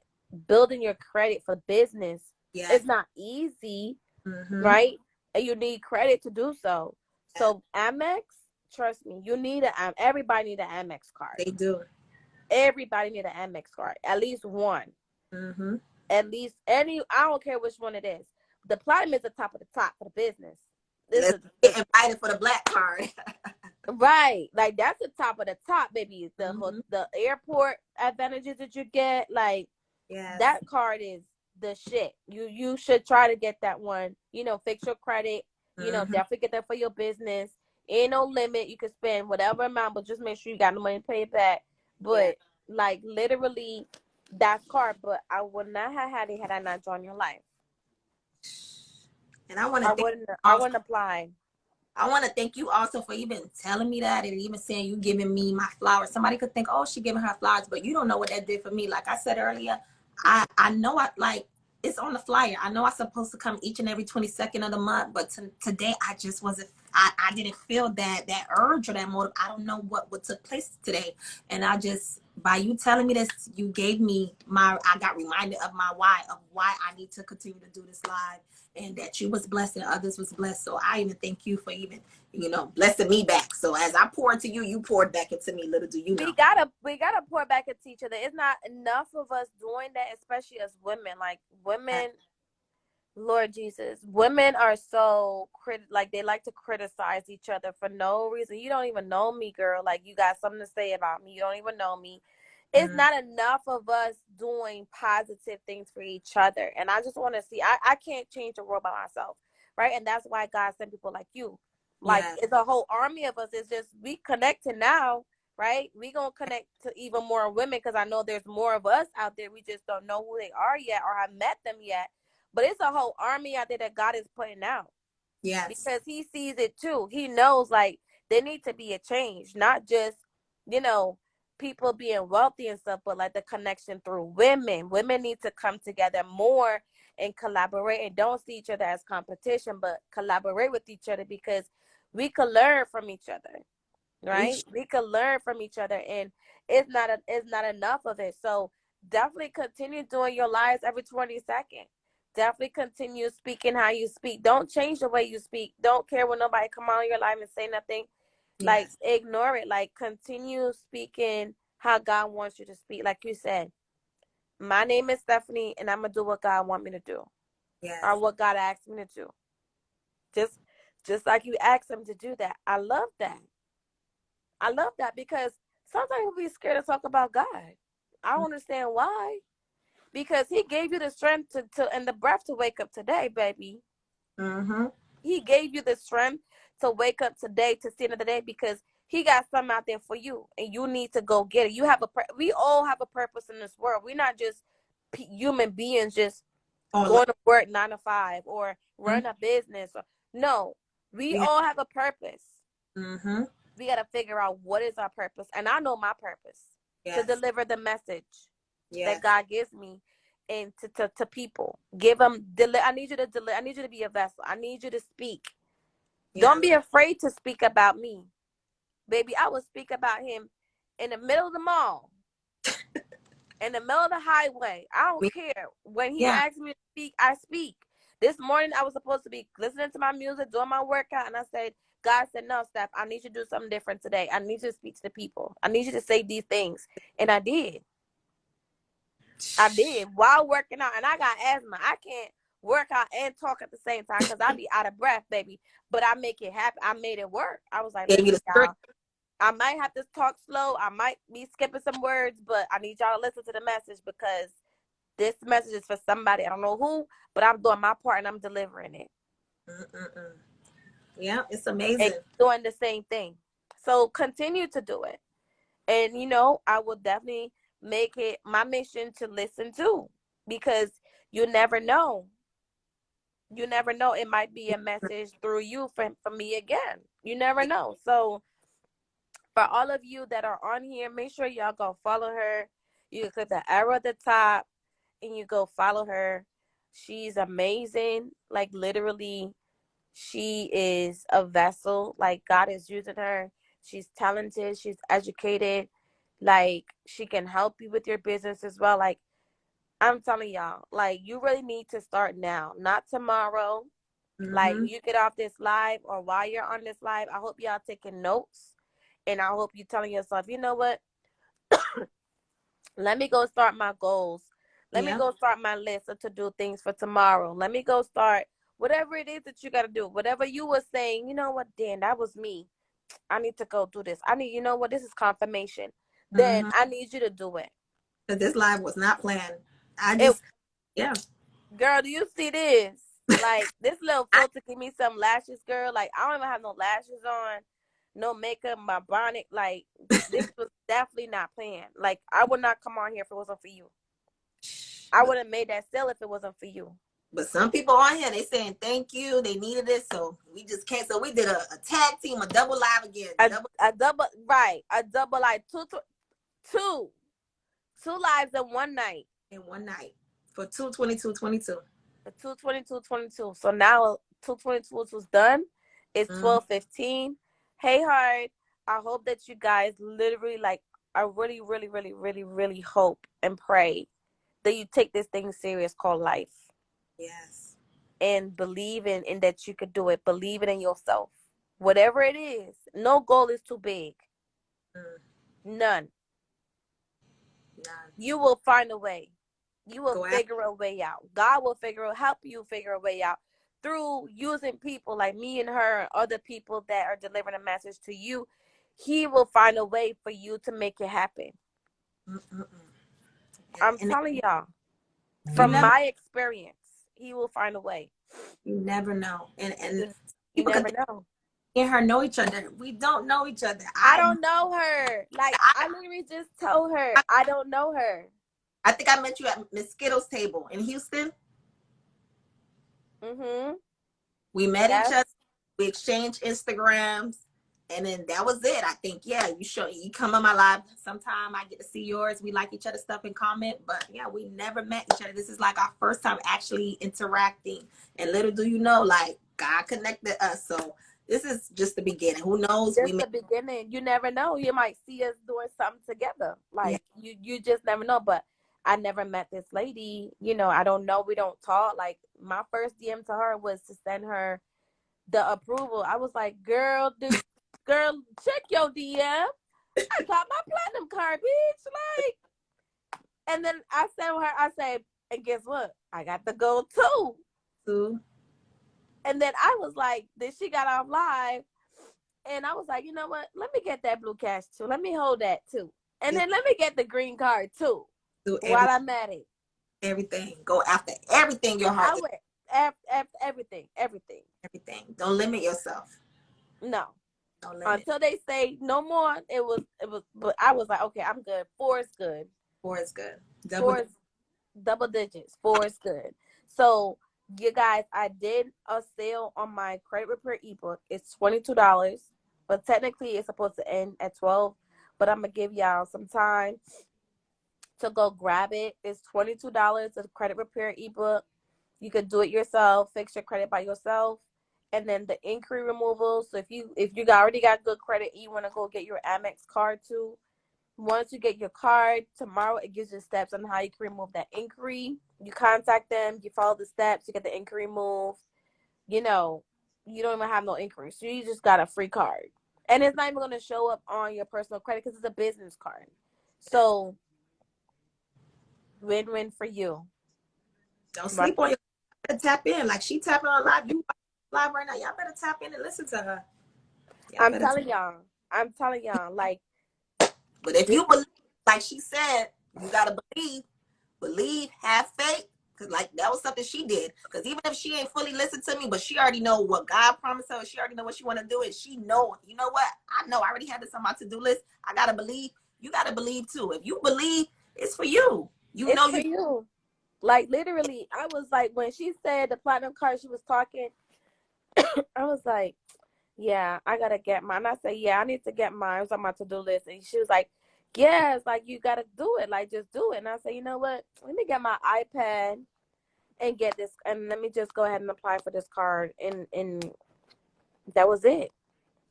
Building your credit for business Yes. is not easy, Mm-hmm. right? And you need credit to do so. Yes. So Amex, trust me, you need everybody need an Amex card. They do. Everybody need an Amex card, at least one. Mm-hmm. At least any, I don't care which one it is. The platinum is the top of the top for the business. This Let's is get invited for the black card. right, like that's the top of the top, baby. Mm-hmm. The airport advantages that you get, like Yes. that card is the shit. You should try to get that one. You know, fix your credit. You know, Mm-hmm. definitely get that for your business. Ain't no limit. You can spend whatever amount, but just make sure you got the money to pay it back. Yeah. But like literally, that card. But I would not have had it had I not joined your life. And I want to I thank wouldn't. you I also. wouldn't apply. I want to thank you also for even telling me that and even saying you giving me my flowers. Somebody could think, oh, she giving her flowers, but you don't know what that did for me. Like I said earlier, I know I like it's on the flyer. I know I'm supposed to come each and every 22nd of the month, but today I just wasn't. I didn't feel that urge or that motive. I don't know what took place today, and I just by you telling me this, you gave me my. I got reminded of my why of why I need to continue to do this live, and that you was blessed and others was blessed. So I even thank you for even blessing me back. So as I poured to you, you poured back into me. Little do you know. We gotta pour back into each other. It's not enough of us doing that, especially as women. Like women, Lord Jesus, women are so like they like to criticize each other for no reason. You don't even know me, girl. Like you got something to say about me. You don't even know me. It's Mm, not enough of us doing positive things for each other. And I just want to see. I can't change the world by myself, right? And that's why God sent people like you. Like yes, it's a whole army of us. It's just we connected now, right? We gonna connect to even more women because I know there's more of us out there. We just don't know who they are yet or have met them yet, but it's a whole army out there that God is putting out yes, because he sees it too. He knows like there needs to be a change, not just, you know, people being wealthy and stuff, but like the connection through women. Women need to come together more and collaborate and don't see each other as competition, but collaborate with each other because we could learn from each other, right? preach, We could learn from each other, and it's not enough of it. So definitely continue doing your lives every 20 seconds. Definitely continue speaking how you speak. Don't change the way you speak. Don't care when nobody come on your life and say nothing. Like yes, ignore it. Like continue speaking how God wants you to speak. Like you said, my name is Stephanie, and I'm gonna do what God want me to do, or yes, what God asked me to do. Just just like you asked him to do that. I love that. I love that because sometimes we'll be scared to talk about God. I don't understand why. Because he gave you the strength to and the breath to wake up today, baby. mm-hmm. He gave you the strength to wake up today, to see another day, because he got something out there for you, and you need to go get it. You have we all have a purpose in this world. We're not just human beings just Or like, going to work 9 to 5 or mm, run a business. No, we we have, all have a purpose. mm-hmm. We got to figure out what is our purpose. And I know my purpose to Yes, deliver the message that yes, God gives me and to people. Give them, I need you to deliver. I need you to be a vessel. I need you to speak. yeah, Don't be afraid to speak about me. Baby, I will speak about him in the middle of the mall, in the middle of the highway. I don't we, care. When he yeah, asks me to speak, I speak. This morning, I was supposed to be listening to my music, doing my workout, and I said, God said, no, Steph, I need you to do something different today. I need you to speak to the people. I need you to say these things. And I did. I did while working out. And I got asthma. I can't work out and talk at the same time because I be out of breath, baby. But I make it happen. I made it work. I was like, gave you listen, the strength. y'all, I might have to talk slow. I might be skipping some words, but I need y'all to listen to the message because this message is for somebody. I don't know who, but I'm doing my part and I'm delivering it. Mm-mm-mm. Yeah, it's And amazing. doing the same thing. So continue to do it. And, I will definitely make it my mission to listen to because you never know. You never know. It might be a message through you for me again. You never know. So for all of you that are on here, make sure y'all go follow her. You can click the arrow at the top and you go follow her. She's amazing. Like literally, she is a vessel. Like God is using her. She's talented. She's educated. Like she can help you with your business as well. Like I'm telling y'all, like you really need to start now, not tomorrow. Like Mm-hmm. you get off this live or while you're on this live, I hope y'all taking notes and I hope you telling yourself, you know what? Let me go start my goals. Let me Yeah. go start my list of to do things for tomorrow. Let me go start whatever it is that you got to do. Whatever you were saying, you know what, Dan, that was me. I need to go do this. I need, you know what, this is confirmation. Then Mm-hmm. I need you to do it. Because this live was not planned. I It, just, yeah. girl, do you see this? Like this little I, filter give me some lashes, girl. Like I don't even have no lashes on, no makeup, my bonnet. Like this was definitely not planned. Like I would not come on here if it wasn't for you. I but would have made that sale if it wasn't for you. but some people on here, they saying thank you. They needed it, so we just can't. So we did a tag team, a double live again. Double A double, right? A double, like two two lives in one night. in one night for 22222. For 22222. So now 222 was done. It's Mm-hmm. 12:15. Hey Heart, I hope that you guys literally, like, I really, really, really, really, really hope and pray that you take this thing serious called life Yes. and believe in that you could do it. Believe it in yourself. Whatever it is, no goal is too big. Mm, None. nah. You will find a way. You will Go after. figure a way out. God will help you figure a way out through using people like me and her and other people that are delivering a message to you. He will find a way for you to make it happen. Mm-mm-mm. I'm And telling y'all, you from never, my experience, he will find a way. you never know. And You people could never think know. me and her know each other. We don't know each other. I don't know her. Like, I, I literally just told her I don't know her. I think I met you at Miss Skittles' table in Houston. Mm-hmm. We met each Yes. other. We exchanged Instagrams, and then that was it. I think, yeah, you come on my live sometime. I get to see yours. We like each other's stuff and comment, but yeah, we never met each other. This is like our first time actually interacting, and little do you know, like God connected us. So this is just the beginning. Who knows? We Just may, the beginning. You never know. You might see us doing something together. yeah. Like you just never know. But I never met this lady. You know, I don't know. We don't talk. Like my first DM to her was to send her the approval. I was like, girl, check your DM. I got my platinum card, bitch. Like, and then I said to her, I said, and guess what? I got the gold too. Sue. And then I was like, then she got off live. And I was like, you know what? Let me get that blue cash too. Let me hold that too. And Just then let me get the green card too do while I'm at it. everything. Go after everything your heart I is. went everything, everything. Everything. Don't limit yourself. No. Don't limit. Until they say no more, it was but I was like, okay, I'm good. Four is good. Four is good. Double. Four is double digits. Four is good. So you guys, I did a sale on my credit repair ebook. It's $22. But technically it's supposed to end at 12. But I'm gonna give y'all some time to go grab it. It's $22 a credit repair ebook. You could do it yourself, fix your credit by yourself. And then the inquiry removal. So if you already got good credit, you want to go get your Amex card too. Once you get your card tomorrow, it gives you steps on how you can remove that inquiry. You contact them, you follow the steps, you get the inquiry removed. You know, you don't even have no inquiry, so you just got a free card, and it's not even going to show up on your personal credit because it's a business card. So win-win for you. Don't Right. sleep on your. Better tap in. Like she tapping on live. You live right now. Y'all better tap in and listen to her. Y'all I'm better. telling y'all. I'm telling y'all. Like But if this you believe, like she said, you gotta believe, have faith. Cause like that was something she did. Cause even if she ain't fully listened to me, but she already know what God promised her. She already know what she want to do. And she know, you know what? I know. I already had this on my to-do list. I gotta believe. You gotta believe too. If you believe, it's for you. You it's know for you. you. Like literally, I was like when she said the platinum card, she was talking. I was like, yeah, I gotta get mine. I said, yeah, I need to get mine. It was on my to-do list, and she was like, yeah, it's like you gotta do it. Like just do it. And I said, you know what? Let me get my iPad and get this, and let me just go ahead and apply for this card. And that was it.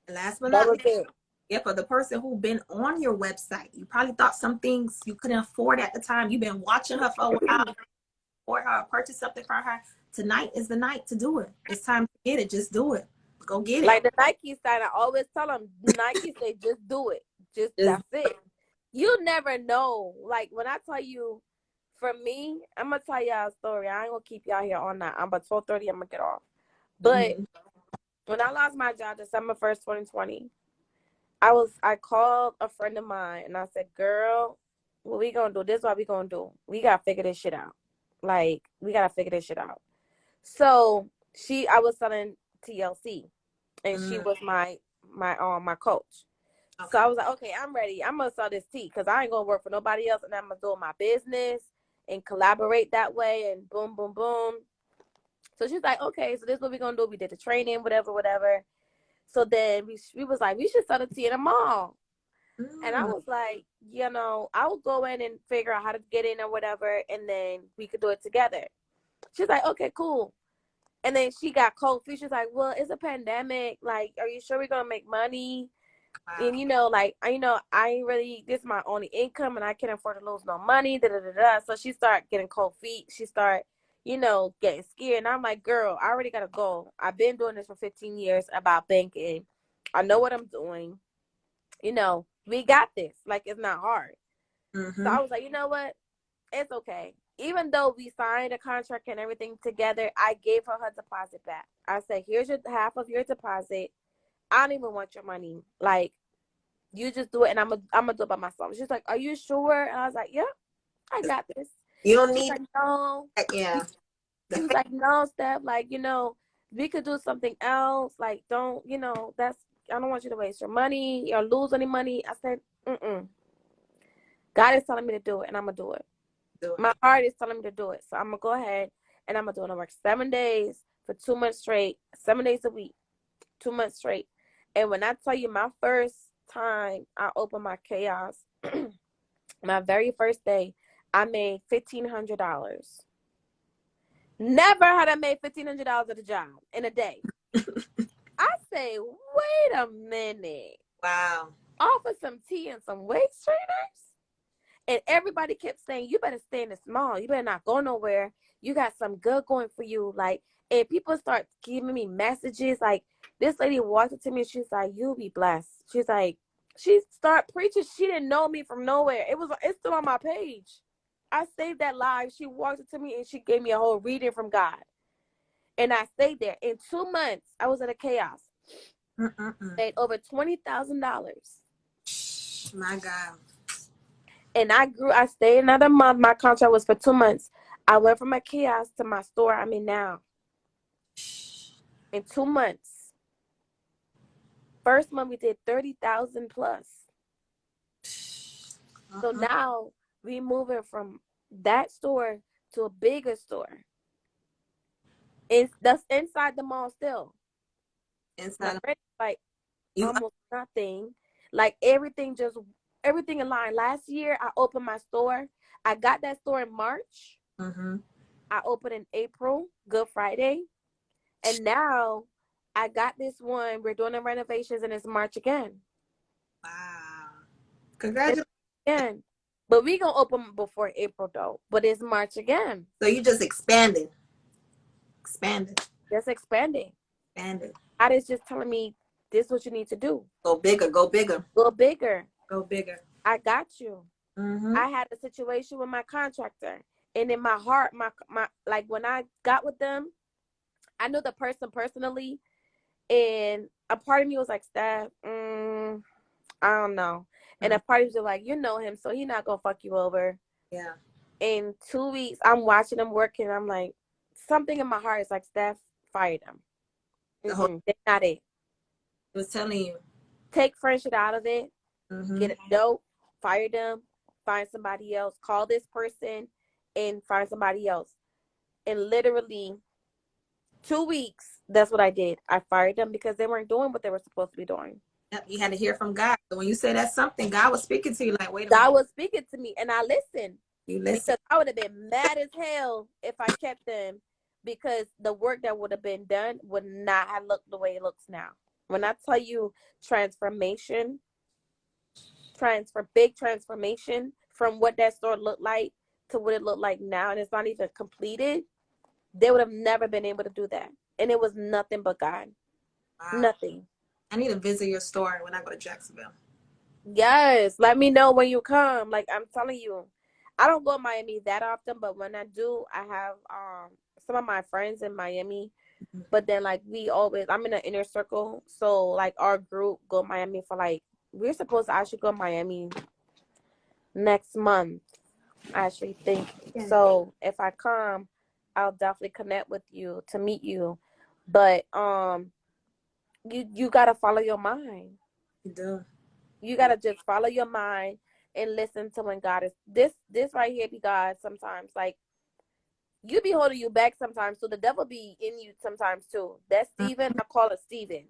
Last but That not was least, it. yeah, for the person who been on your website, you probably thought some things you couldn't afford at the time. You've been watching her for a while, or her purchase something from her. Tonight is the night to do it. It's time to get it. Just do it. Go get it. Like the Nike sign, I always tell them, Nike say, just do it. Just Just that's it. You never know. Like when I tell you, for me, I'm gonna tell y'all a story. I ain't gonna keep y'all here all night. I'm about 12:30. I'm gonna get off. But Mm-hmm. when I lost my job December 1st, 2020, I called a friend of mine and I said, "Girl, what we gonna do? This is what we gonna do. We gotta figure this shit out. Like we gotta figure this shit out." So I was selling TLC, and she Mm-hmm. was my coach. So Okay. I was like, okay, I'm ready. I'm gonna sell this tea because I ain't gonna work for nobody else, and I'm gonna do my business and collaborate that way. And boom, boom, boom. So she's like, okay, so this is what we're gonna do. We did the training, whatever, whatever. So then we was like, we should sell the tea in the mall. And I Mm. was like, I will go in and figure out how to get in or whatever, and then we could do it together. She's like, okay, cool. And then she got cold feet. She's like, well, it's a pandemic. Like, are you sure we're gonna make money? Wow. And like I ain't really, this is my only income and I can't afford to lose no money. Da da da da. So she started getting cold feet. She started, getting scared. And I'm like, girl, I already got a goal. I've been doing this for 15 years about banking. I know what I'm doing. We got this. Like it's not hard. So Mm-hmm. I was like, you know what? It's okay. Even though we signed a contract and everything together, I gave her deposit back. I said, here's your half of your deposit. I don't even want your money. Like, you just do it, and I'm gonna do it by myself. She's like, are you sure? And I was like, yeah, I got this. You don't She's need like, no. that. Yeah. The She was fact. like, no, Steph. Like, we could do something else. Like, don't, I don't want you to waste your money or lose any money. I said, God is telling me to do it, and I'm gonna do it. Do My heart is telling me to do it, so I'm gonna go ahead and I'm gonna do it. I work 7 days for 2 months straight, 7 days a week, 2 months straight. And when I tell you, my first time I opened my chaos, my very first day, I made $1,500. Never had I made $1,500 at a job in a day. I say, wait a minute. Wow. Offer some tea and some waist trainers? And everybody kept saying, you better stay in the small. You better not go nowhere. You got some good going for you. Like, and people start giving me messages. Like, this lady walked up to me and she's like, you'll be blessed. She's like, she start preaching. She didn't know me from nowhere. It's still on my page. I saved that live. She walked up to me and she gave me a whole reading from God. And I stayed there. In 2 months, I was at a chaos. Mm-mm-mm. Made over $20,000. My God. And I stayed another month. My contract was for 2 months. I went from my kiosk to my store I'm in now in 2 months. First month we did 30,000 plus. So Uh-uh. now we moving from that store to a bigger store. That's inside the mall still. My Inside of rent is like you. almost nothing. Like everything in line. Last year I opened my store. I got that store in March. Mm-hmm. I opened in April, Good Friday. And now I got this one. We're doing the renovations and it's March again. Wow. It's Congratulations. again. But we gonna open before April though. But it's March again. So you just expanded. Expanded. Just expanding. Expanded. God is just telling me this is what you need to do. Go bigger. Go bigger. Go bigger. Go bigger. I got you. Mm-hmm. I had a situation with my contractor. And in my heart, my like when I got with them, I knew the person personally. And a part of me was like, Steph, I don't know. And Mm-hmm. a part of me was like, you know him, so he not gonna fuck you over. Yeah. In 2 weeks, I'm watching them working. I'm like, something in my heart is like, Steph, fire them. The whole They're not it. was telling you. Take friendship out of it. Mm-hmm. Get a note. Fire them. Find somebody else. Call this person and find somebody else. And literally 2 weeks, that's what I did. I fired them because they weren't doing what they were supposed to be doing. Yep. You had to hear from God. So when you say that's something, God was speaking to you like, wait a minute. God was speaking to me and I listened. You listen. Because I would have been mad as hell if I kept them because the work that would have been done would not have looked the way it looks now. When I tell you transformation, big transformation from what that store looked like to what it looked like now, and it's not even completed, they would have never been able to do that. And it was nothing but God. Wow. Nothing. I need to visit your store when I go to Jacksonville. Yes, let me know when you come. Like I'm telling you, I don't go to Miami that often, but when I do, I have some of my friends in Miami. But then like we always, I'm in an inner circle, so like our group go to Miami for like we're supposed to actually go to Miami next month. I actually think Yeah, so. If I come, I'll definitely connect with you to meet you. But you gotta follow your mind. you do. You gotta just follow your mind and listen to when God is this right here be God sometimes. Like you be holding you back sometimes, so the devil be in you sometimes too. That's Steven. I call it Steven.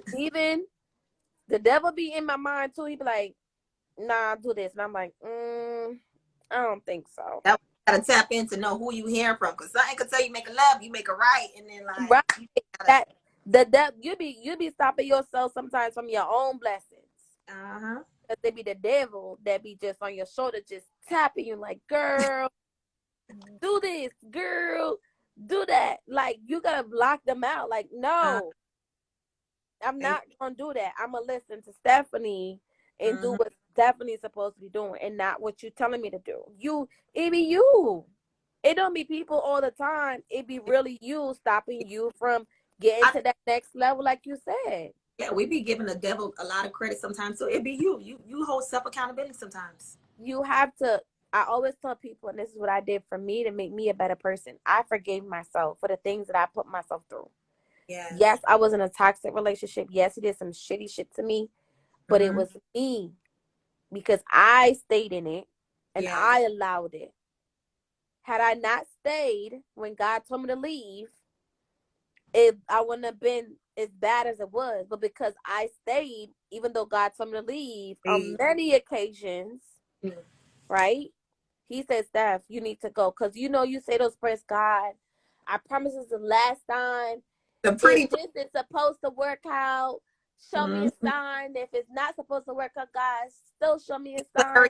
Steven, the devil be in my mind too. He be like, nah, do this. And I'm like, I don't think so. That you gotta tap in to know who you hearing from, because something could tell you make a left, you make a right, and then like Right. you gotta. That the devil you be stopping yourself sometimes from your own blessings. Uh-huh. Cause they be the devil that be just on your shoulder, just tapping you like, girl, do this, girl, do that. Like you gotta block them out. Like, Uh, no, I'm and, not gonna do that. I'm gonna listen to Stephanie and do mhm. what Stephanie's supposed to be doing, and not what you're telling me to do. It be you. It don't be people all the time. It be really you stopping you from getting I, to that next level, like you said. yeah, we be giving the devil a lot of credit sometimes. So it be you. You hold self accountability sometimes. You have to. I always tell people, and this is what I did for me to make me a better person. I forgave myself for the things that I put myself through. Yes. Yes, I was in a toxic relationship. Yes, he did some shitty shit to me, but it Mm-hmm. was me because I stayed in it and Yeah. I allowed it. Had I not stayed when God told me to leave, I wouldn't have been as bad as it was. But because I stayed, even though God told me to leave on many occasions, Mm. right? He said, Steph, you need to go. Because you say those prayers, God, I promise this is the last time. The If pretty. this is supposed to work out, show me a Mm-hmm. sign. If it's not supposed to work out, God, still show me a sign.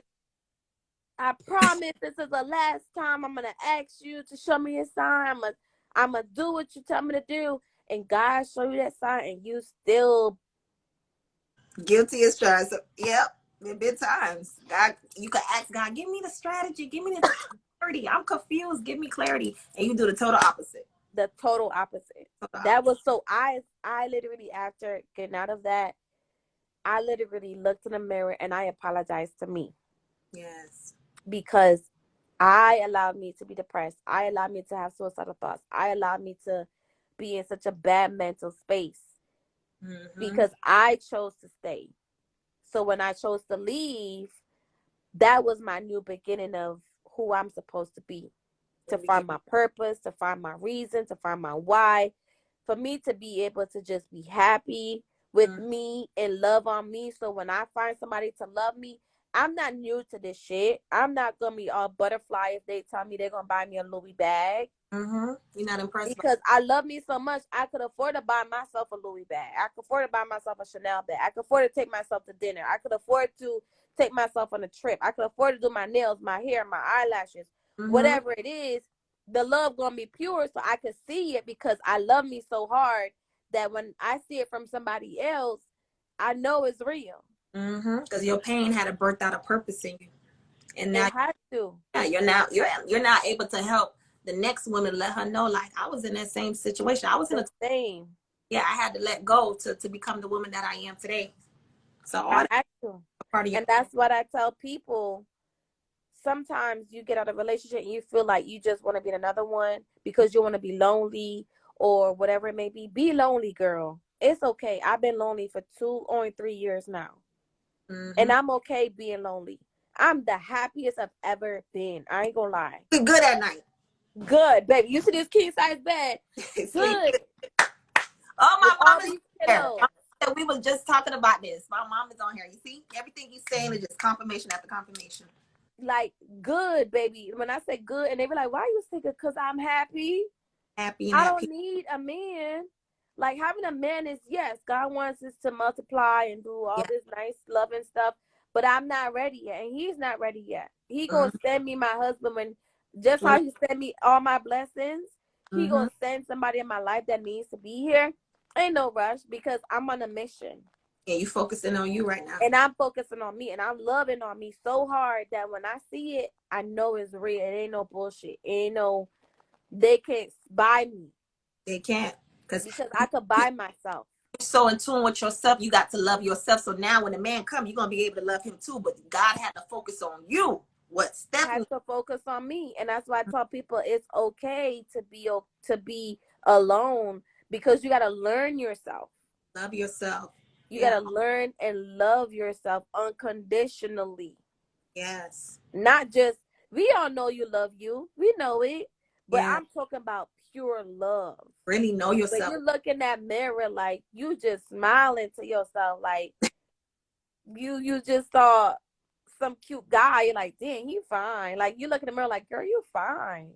I promise this is the last time I'm gonna ask you to show me a sign. I'm gonna do what you tell me to do, and God show you that sign, and you still Guilty as charged. So, yep. There been times. God, you could ask God, give me the strategy, give me the clarity. I'm confused. Give me clarity, and you do the total opposite. the total opposite. Total That opposite. was so I literally after getting out of that, I literally looked in the mirror and I apologized to me Yes. because I allowed me to be depressed. I allowed me to have suicidal thoughts. I allowed me to be in such a bad mental space Mm-hmm. because I chose to stay. So when I chose to leave, that was my new beginning of who I'm supposed to be, to find my purpose, to find my reason, to find my why, for me to be able to just be happy with Mm-hmm. me and love on me. So when I find somebody to love me, I'm not new to this shit. I'm not gonna be all butterfly if they tell me they're gonna buy me a Louis bag Mm-hmm. You're not impressed by. because I love me so much. I could afford to buy myself a Louis bag. I could afford to buy myself a Chanel bag. I could afford to take myself to dinner. I could afford to take myself on a trip. I could afford to do my nails, my hair, my eyelashes, Mm-hmm. whatever it is. The love gonna be pure, so I could see it because I love me so hard that when I see it from somebody else, I know it's real. Mm-hmm. Because your pain had a birthed out a purpose in you, and It now, has to. yeah, you're now able to help the next woman, let her know, like, I was in that same situation. I was in The a, same. yeah, I had to let go to become the woman that I am today. So all I that had to. part of your. And that's what I tell people. Sometimes you get out of a relationship and you feel like you just want to be another one because you want to be lonely or whatever it may be. Be lonely, girl. It's okay. I've been lonely for 2 or 3 years now. And Mm-hmm. I'm okay being lonely. I'm the happiest I've ever been. I ain't gonna lie. Sleep good at night. Good, baby. You see this king size bed? Sleep. Good. Oh, With my all mom is these here. pillows. We were just talking about this. My mom is on here. You see, everything he's saying is just confirmation after confirmation. Like, good, baby. When I say good, and they be like, why are you singing? Because I'm happy. Happy and I at don't peace. need a man. Like having a man is yes, God wants us to multiply and do all Yeah. this nice loving stuff, but I'm not ready yet, and he's not ready yet. He gonna Mm-hmm. send me my husband when just When how he sent me all my blessings. He mm-hmm. gonna send somebody in my life that needs to be here. Ain't no rush because I'm on a mission. And you focusing on you right now. And I'm focusing on me, and I'm loving on me so hard that when I see it, I know it's real. It ain't no bullshit. It ain't no, they can't buy me. They can't. Because I could buy myself. You're so in tune with yourself, you got to love yourself. So now when the man comes, you're going to be able to love him too. But God had to focus on you. What I had Stephanie? to focus on me. And that's why I tell people it's okay to be alone, because you got to learn yourself. Love yourself. You Yeah. got to learn and love yourself unconditionally. Yes. Not just, we all know you love you. We know it. But Yeah. I'm talking about pure love. Really know When yourself. you look in that mirror, like, you just smiling to yourself, like you just saw some cute guy. You're like, dang, he fine. Like, you look in the mirror like, girl, you fine.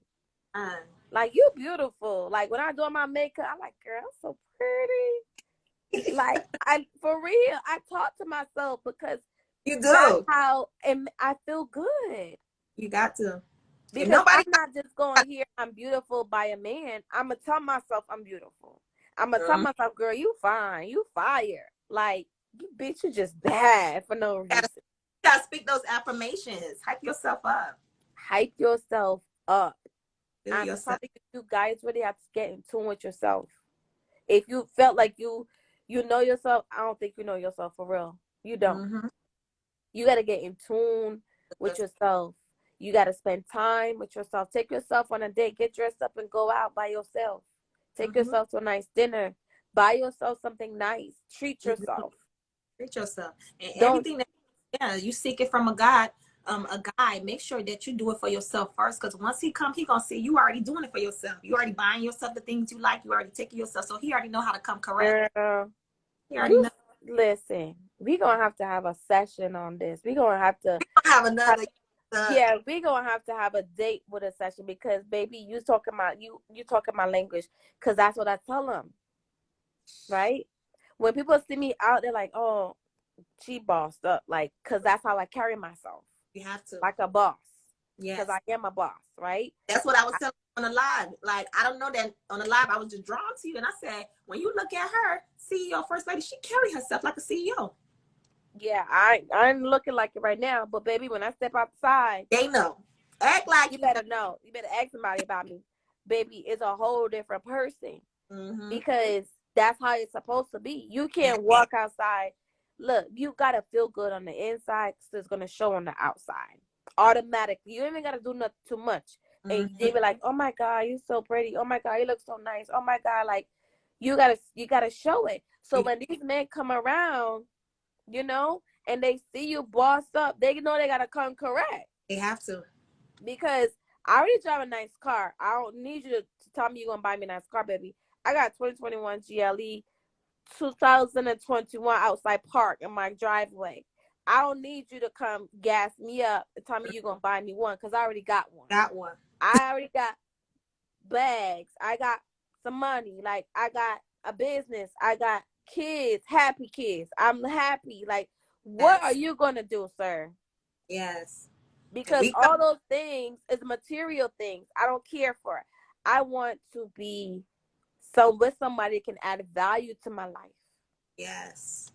Like, you beautiful. Like, when I do my makeup, I'm like, girl, I'm so pretty. Like, I, for real, I talk to myself because You that's do. how, and I feel good. You got to. If Because nobody I'm not just going to hear I'm beautiful by a man. I'm going to tell myself I'm beautiful. I'm going to tell myself, girl, you fine. You fire. Like, you bitch, you just bad for no reason. You gotta speak those affirmations. Hype yourself up. Hype yourself up. Feel I'm yourself. telling you guys really have to get in tune with yourself. If you felt like you know yourself, I don't think you know yourself for real. You don't. Mm-hmm. You got to get in tune with yourself. You got to spend time with yourself. Take yourself on a date. Get dressed up and go out by yourself. Take yourself to a nice dinner. Buy yourself something nice. Treat yourself. Treat yourself. And Don't. everything that you seek it from a guy, make sure that you do it for yourself first. Because once he comes, he gonna see you already doing it for yourself. You already buying yourself the things you like. You already taking yourself. So he already know how to come correct. Girl, He already know. listen. We gonna have to have a session on this. We gonna have to Have another. yeah, we gonna have to have a date with a session, because baby, you talking my language, because that's what I tell them, right? When people see me out, they're like, oh, she bossed up, like, because that's how I carry myself. You have to. Like a boss. Yes. Because I am a boss, right? That's what I was telling you on the live. Like, I don't know that on the live, I was just drawn to you. And I said, when you look at her, CEO First Lady, she carry herself like a CEO. Yeah, I'm looking like it right now. But baby, when I step outside, they know. Act like you better know. You better ask somebody about me. Baby, it's a whole different person. Mm-hmm. Because that's how it's supposed to be. You can't walk outside. Look, you gotta feel good on the inside, because it's gonna show on the outside automatically. You ain't even gotta do nothing too much. And they be like, oh my God, you're so pretty. Oh my God, you look so nice. Oh my God, like, you gotta show it. So when these men come around, and they see you bossed up, they know they gotta come correct. They have to. Because I already drive a nice car. I don't need you to tell me you're gonna buy me a nice car, baby. I got 2021 GLE 2021 outside park in my driveway. I don't need you to come gas me up and tell me you're gonna buy me one, because I already got one. I already got bags. I got some money. Like, I got a business. I got kids, happy kids. I'm happy. Like, what are you gonna do, sir? Yes. Because all those things is material things. I don't care for it. I want to be with somebody that can add value to my life. Yes.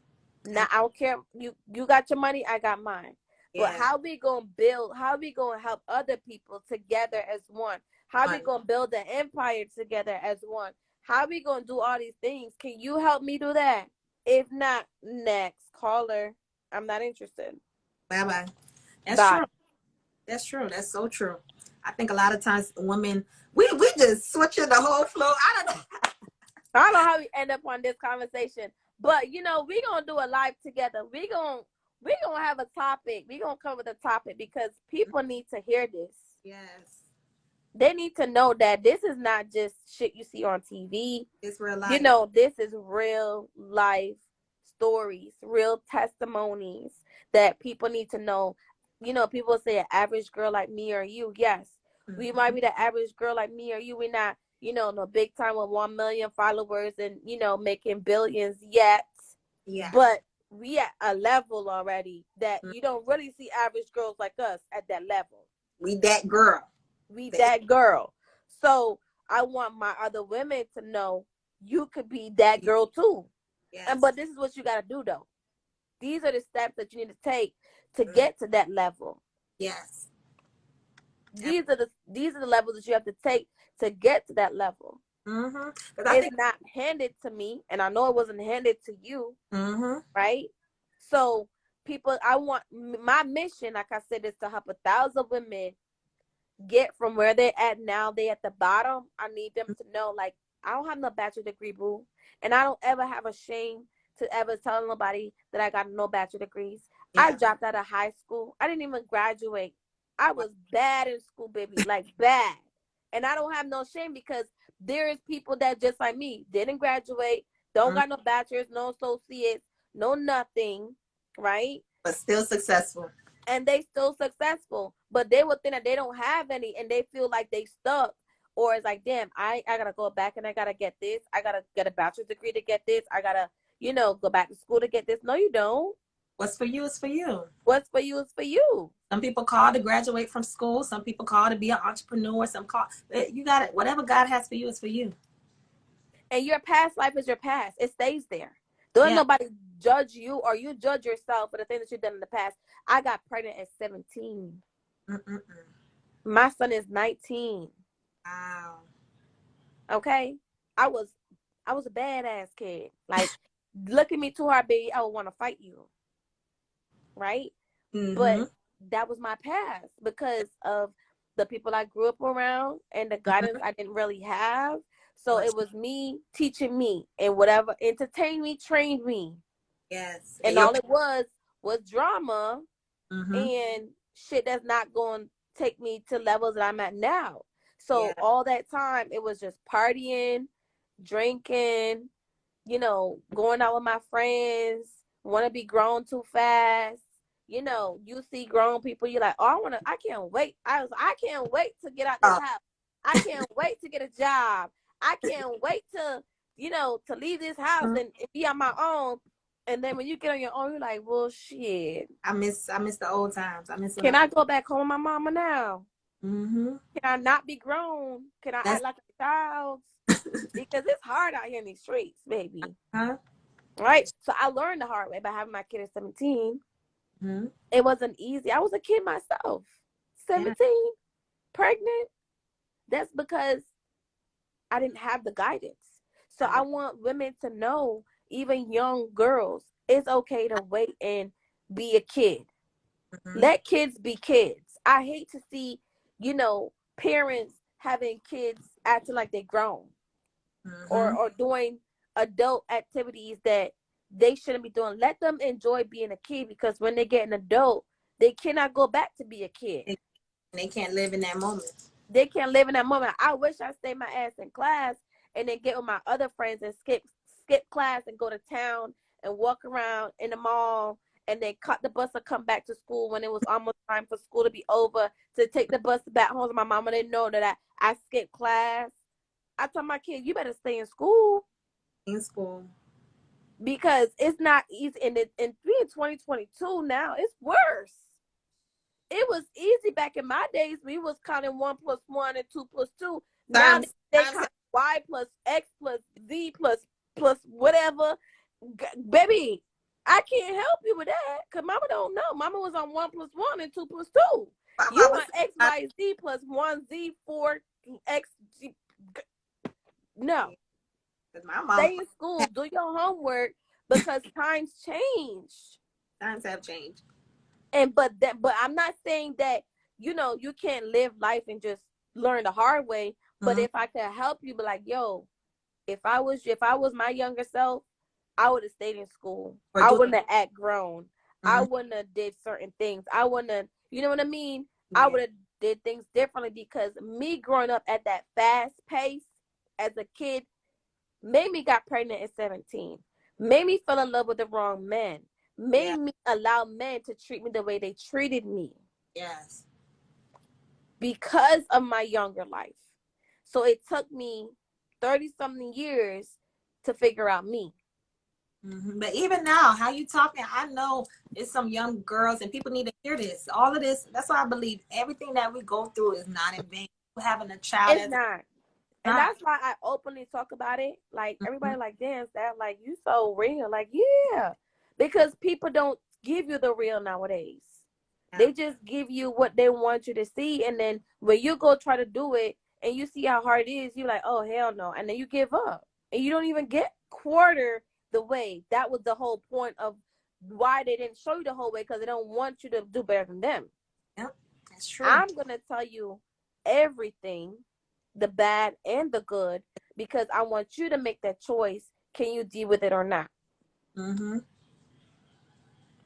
Now, I don't care. You got your money, I got mine. But how we gonna build? How we gonna help other people together as one? How we gonna build an empire together as one? How we gonna do all these things? Can you help me do that? If not, next caller. I'm not interested. Bye-bye. That's true. That's true. That's so true. I think a lot of times women, we just switching the whole flow. I don't know how we end up on this conversation, but we gonna do a live together. We gonna have a topic. We gonna come with a topic, because people need to hear this. Yes. They need to know that this is not just shit you see on TV. It's real life. This is real life stories, real testimonies that people need to know. People say an average girl like me or you. Yes, we might be the average girl like me or you. We're not, no big time with 1 million followers and, making billions yet. Yeah. But we at a level already that you don't really see average girls like us at that level. We that girl. That girl. So I want my other women to know you could be that girl too. Yes. But this is what you got to do, though. these are the steps that you need to take to get to that level. Yes. These are the levels that you have to take to get to that level. Mm-hmm. It's not handed to me, and I know it wasn't handed to you, right? So people, I want my mission, like I said, is to help 1,000 women get from where they're at now. They at the bottom. I need them to know, like, I don't have no bachelor degree, boo, and I don't ever have a shame to ever tell nobody that I got no bachelor degrees. Yeah. I dropped out of high school. I didn't even graduate. I was bad in school, baby, like bad. And I don't have no shame because there is people that just like me didn't graduate, don't got no bachelors, no associates, no nothing, right? But still successful. And they still successful, but they would think that they don't have any, and they feel like they stuck. Or it's like, damn, I gotta go back and I gotta get this. I gotta get a bachelor's degree to get this. I gotta, go back to school to get this. No, you don't. What's for you is for you. What's for you is for you. Some people call to graduate from school. Some people call to be an entrepreneur. Some call, you got it. Whatever God has for you is for you. And your past life is your past. It stays there. Don't nobody judge you, or you judge yourself for the things that you've done in the past. I got pregnant at 17. My son is 19. Wow. Okay? I was a badass kid. Like, look at me too hard, baby, I would want to fight you. Right? But that was my past because of the people I grew up around and the guidance I didn't really have. So it was me teaching me, and whatever entertained me, trained me. Yes. And all it was drama and shit that's not going to take me to levels that I'm at now. So all that time, it was just partying, drinking, going out with my friends, want to be grown too fast. You see grown people, you're like, oh, I can't wait. I can't wait to get out this house. I can't wait to get a job. I can't wait to, to leave this house and be on my own. And then when you get on your own, you're like, well, shit. I miss the old times. Can I go back home with my mama now? Mm-hmm. Can I not be grown? Can I act like a child? Because it's hard out here in these streets, baby. Right? So I learned the hard way by having my kid at 17. It wasn't easy. I was a kid myself. 17, pregnant. That's because I didn't have the guidance. So I want women to know, even young girls, it's okay to wait and be a kid. Let kids be kids. I hate to see, parents having kids acting like they're grown or doing adult activities that they shouldn't be doing. Let them enjoy being a kid, because when they get an adult, they cannot go back to be a kid. They can't live in that moment. They can't live in that moment. I wish I stayed my ass in class and then get with my other friends and skip class and go to town and walk around in the mall and then cut the bus or come back to school when it was almost time for school to be over, to take the bus back home. So my mama didn't know that I skipped class. I told my kid, you better stay in school. In school. Because it's not easy. And being 2022 now, it's worse. It was easy back in my days. We was counting 1 + 1 and 2 + 2. Now they count Y plus X plus Z plus whatever. Baby, I can't help you with that because mama don't know. Mama was on 1 + 1 and 2 + 2. You want X, Y, Z plus 1, Z, 4, X, G. No. Stay in school, do your homework, because times change. Times have changed. But I'm not saying that, you can't live life and just learn the hard way. But if I could help you, be like, yo, if I was my younger self, I would have stayed in school. I wouldn't have act grown. I wouldn't have did certain things. I wouldn't have, you know what I mean? Yeah. I would have did things differently, because me growing up at that fast pace as a kid made me got pregnant at 17, made me fall in love with the wrong men, made me allow men to treat me the way they treated me. Yes. Because of my younger life. So it took me 30-something years to figure out me. But even now, how you talking, I know it's some young girls and people need to hear this. All of this, that's why I believe everything that we go through is not in vain. Having a child. It's not. And that's why I openly talk about it. Like, everybody like, damn, Steph, like, you so real. Like, yeah. because people don't give you the real nowadays. Yeah. They just give you what they want you to see, and then when you go try to do it and you see how hard it is, you're like, oh hell no, and then you give up, and you don't even get quarter the way. That was the whole point of why they didn't show you the whole way, because they don't want you to do better than them. Yep, that's true. I'm gonna tell you everything, the bad and the good, because I want you to make that choice. Can you deal with it or not? Mm-hmm.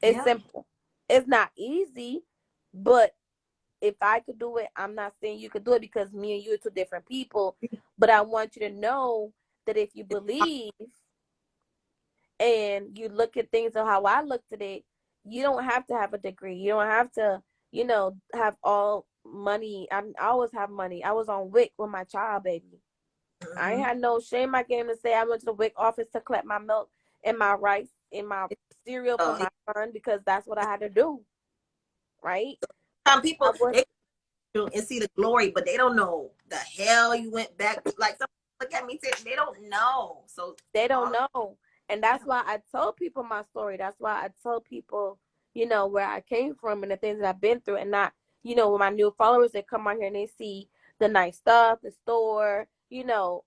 It's Yep. simple. It's not easy, but if I could do it, I'm not saying you could do it, because me and you are two different people. But I want you to know that if you believe and you look at things of how I looked at it, you don't have to have a degree. You don't have to, have all money. I always have money. I was on WIC with my child, baby. I ain't Mm-hmm. had no shame in my game to say I went to the WIC office to collect my milk and my rice and my cereal for my son, because that's what I had to do. Right? Some I people, was. they and see the glory, but they don't know the hell you went back to. Like, some look at me, they don't know. So They don't all, know. And that's why I tell people my story. That's why I tell people, where I came from and the things that I've been through. And not, with my new followers, they come out here and they see the nice stuff, the store,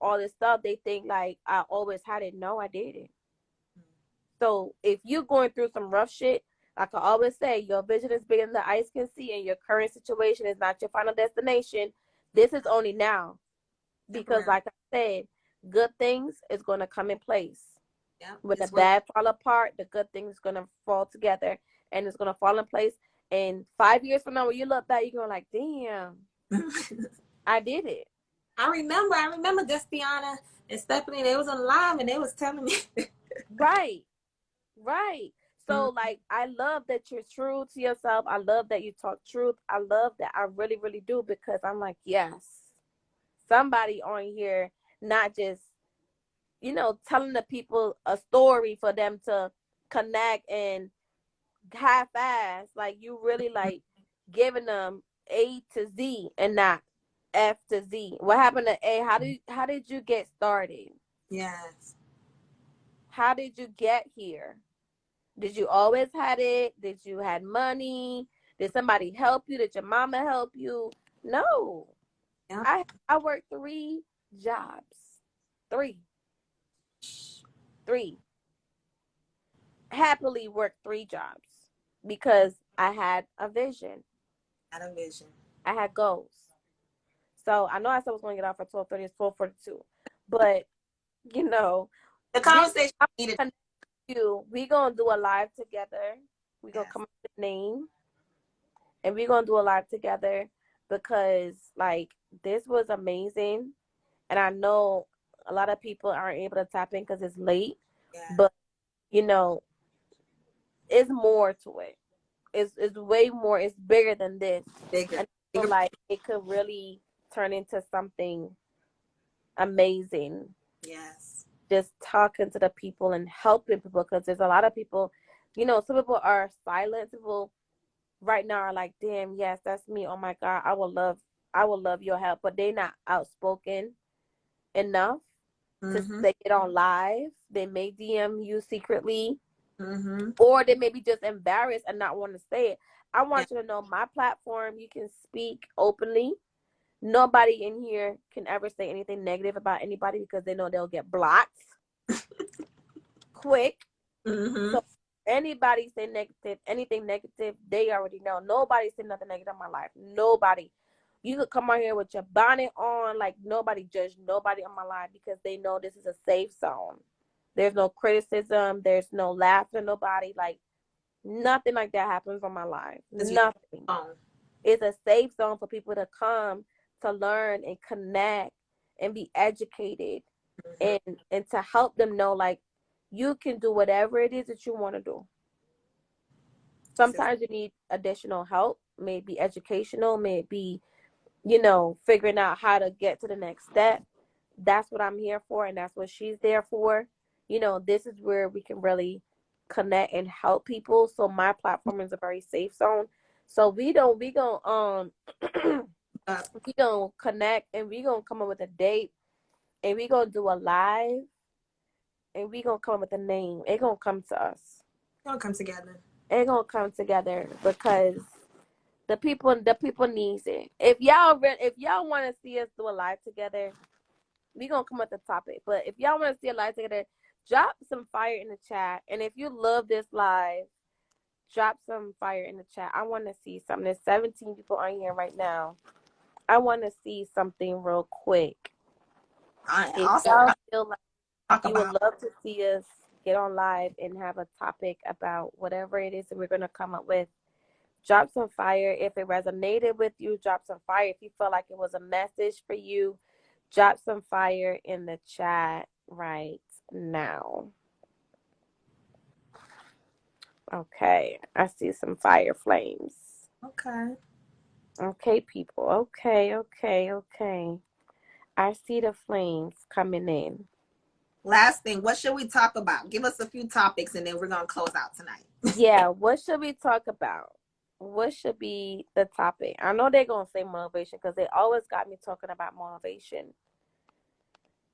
all this stuff. They think like I always had it. No, I didn't. So if you're going through some rough shit, like I always say, your vision is bigger than the eyes can see, and your current situation is not your final destination. This is only now. Because temporary. like I said, good things is going to come in place. Yeah, When the it's work. bad fall apart, the good things is going to fall together, and it's going to fall in place. And 5 years from now, when you look back, you're going like, damn, I did it. I remember Despiana and Stephanie, they was on live and they was telling me. Right. Right. So like, I love that you're true to yourself. I love that you talk truth. I love that. I really, really do, because I'm like, yes, somebody on here, not just telling the people a story for them to connect and half-ass. Like, you really like giving them A to Z and not F to Z. What happened to A? How did you get started? Yes. How did you get here? Did you always had it? Did you had money? Did somebody help you? Did your mama help you? No. Yeah. I worked 3 jobs. Three. Three. Happily worked 3 jobs because I had a vision. Had a vision. I had goals. So I know I said I was going to get off at 12:30. It's 12:42, but The this conversation I'm needed. gonna connect you. We gonna do a live together. We gonna Yes. come up with a name, and we gonna do a live together, because like, this was amazing, and I know a lot of people aren't able to tap in because it's late, Yeah. but it's more to it. It's way more. It's bigger than this. Bigger. And I feel like it could really turn into something amazing. Yes. Just talking to the people and helping people, because there's a lot of people, some people are silent. People right now are like, damn, yes, that's me. Oh my God, I would love your help. But they're not outspoken enough to say it on live. They may DM you secretly, or they may be just embarrassed and not want to say it. I want you to know, my platform, you can speak openly. Nobody in here can ever say anything negative about anybody, because they know they'll get blocked quick. So anybody say negative, anything negative, they already know. Nobody say nothing negative in my life. Nobody. You could come on here with your bonnet on, like nobody judge nobody on my life, because they know this is a safe zone. There's no criticism. There's no laughter. Nobody, like, nothing like that happens on my life. Nothing. It's a safe zone for people to come to learn and connect and be educated, and to help them know, like, you can do whatever it is that you want to do. Sometimes you need additional help, maybe educational, maybe, figuring out how to get to the next step. That's what I'm here for, and that's what she's there for. This is where we can really connect and help people. So my platform is a very safe zone. So we gonna we gonna connect, and we gonna come up with a date, and we gonna do a live, and we gonna come up with a name. It gonna come to us. gonna come together. It's gonna come together because the people needs it. If y'all want to see us do a live together, we gonna come up with the topic. But if y'all want to see a live together, drop some fire in the chat. And if you love this live, drop some fire in the chat. I want to see something. There's 17 people on here right now. I want to see something real quick. If Also, y'all feel like talk you about would love to see us get on live and have a topic about whatever it is that we're gonna come up with, drop some fire. If it resonated with you, drop some fire. If you feel like it was a message for you, drop some fire in the chat right now. Okay, I see some fire flames. Okay, people. Okay. I see the flames coming in. last thing. What should we talk about? Give us a few topics, and then we're gonna close out tonight. Yeah, what should we talk about? What should be the topic? I know they're gonna say motivation because they always got me talking about motivation.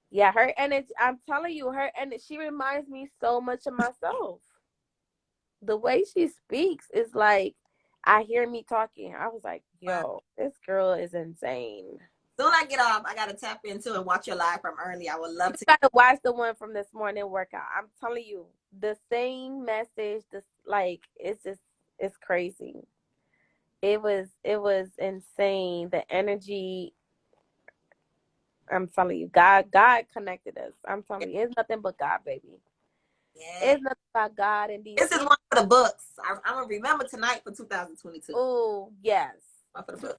Yeah, her energy. I'm telling you, her energy. She reminds me so much of myself. The way she speaks is like I hear me talking. I was like, yo, this girl is insane. Soon I get off, I gotta tap into and watch your live from early. I would love to. You gotta watch the one from this morning workout. I'm telling you, the same message. This it's crazy. It was insane. The energy. I'm telling you, God connected us. I'm telling you, it's nothing but God, baby. Yeah. It's nothing about God and these. This is one for the books. I'm gonna remember tonight for 2022. Oh yes. One for the book.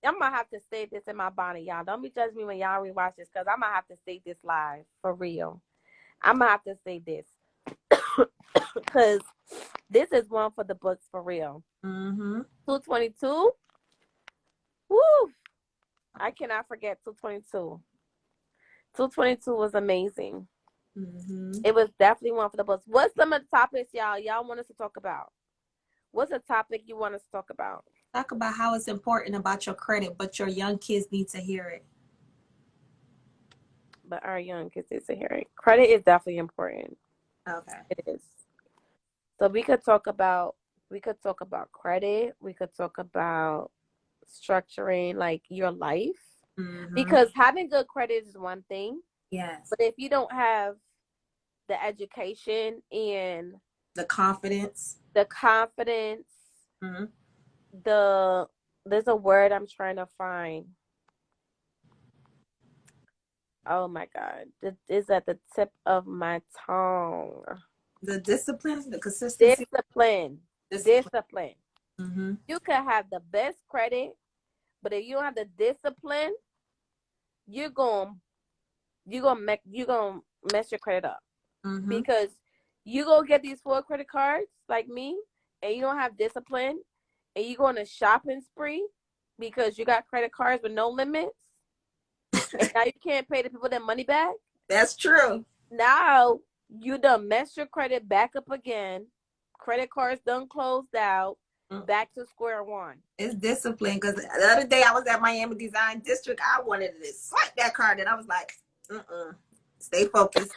I'm gonna have to save this in my body, y'all. Don't be judging me when y'all rewatch this, cause I'm gonna have to save this live for real. I'm gonna have to save this, cause this is one for the books for real. 222. Woo! I cannot forget 222. 222 was amazing. It was definitely one for the books. What's some of the topics y'all want us to talk about? What's a topic you want us to talk about? Talk about how it's important about your credit, but your young kids need to hear it. But our young kids need to hear it. Credit is definitely important. Okay. It is. So we could talk about credit. We could talk about structuring like your life. Because having good credit is one thing. Yes. But if you don't have the education and the confidence, there's a word I'm trying to find. Oh my God. It is at the tip of my tongue. The discipline, the consistency. Discipline. Mm-hmm. You can have the best credit, but if you don't have the discipline, you're gonna mess your credit up. Because you go get these 4 credit cards like me, and you don't have discipline, and you go on a shopping spree because you got credit cards with no limits, and now you can't pay the people their money back. That's true. Now you done mess your credit back up again. Credit cards done closed out. Back to square one. It's discipline, because the other day I was at Miami Design District. I wanted to swipe that card, and I was like, stay focused.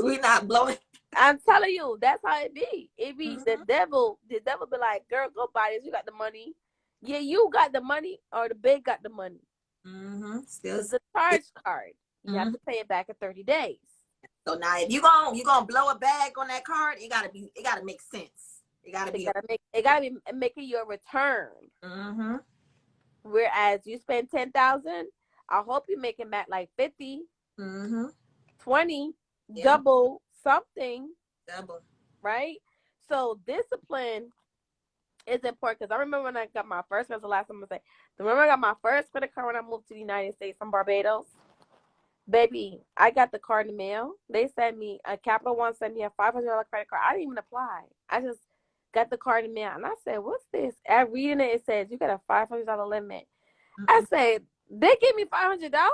We not blowing. I'm telling you, that's how it be. It be the devil be like, girl, go buy this. You got the money. Yeah, you got the money, or the bank got the money. Still it's a charge card. You have to pay it back in 30 days. So now if you gonna blow a bag on that card, it gotta make sense. It gotta be making you a return. Whereas you spend 10,000, I hope you're making back like 50, 20, double something. Right? So discipline is important, because I remember when I got my first, that's the last time I'm gonna say. Remember I got my first credit card when I moved to the United States from Barbados? Baby, I got the card in the mail. They sent me Capital One sent me a $500 credit card. I didn't even apply. I just got the card in the mail, and I said, "What's this?" At reading it, it says you got a $500 limit. I said, "They give me $500?"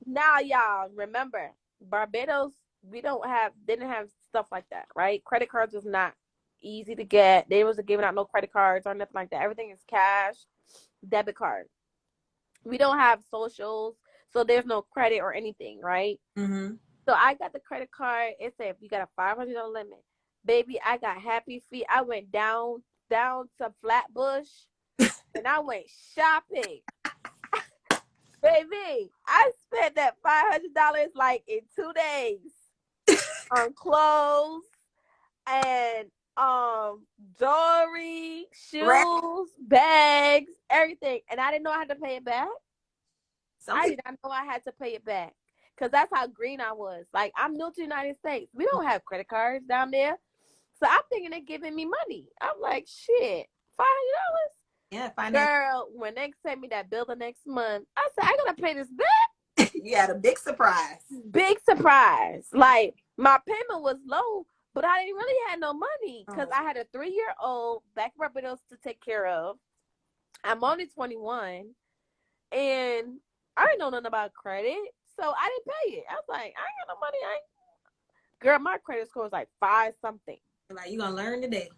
Now, y'all remember, Barbados, didn't have stuff like that, right? Credit cards was not easy to get. They wasn't giving out no credit cards or nothing like that. Everything is cash, debit card. We don't have socials, so there's no credit or anything, right? So I got the credit card. It said you got a $500 limit. Baby, I got happy feet. I went down to Flatbush and I went shopping. Baby, I spent that $500 like in 2 days on clothes and jewelry, Right. shoes, bags, everything. And I didn't know I had to pay it back. Some I people, did not know I had to pay it back. Cause that's how green I was. Like, I'm new to the United States. We don't have credit cards down there. So I'm thinking they're giving me money. I'm like, shit, $500. yeah, finance. Girl, when they sent me that bill the next month, I said, I gotta pay this back. You had a big surprise. Big surprise. Like, my payment was low, but I didn't really have no money because I had a 3-year-old back in Barbados to take care of. I'm only 21, and I didn't know nothing about credit, so I didn't pay it. I was like, I ain't got no money. Girl, my credit score was like 5 something. Like, you gonna learn today.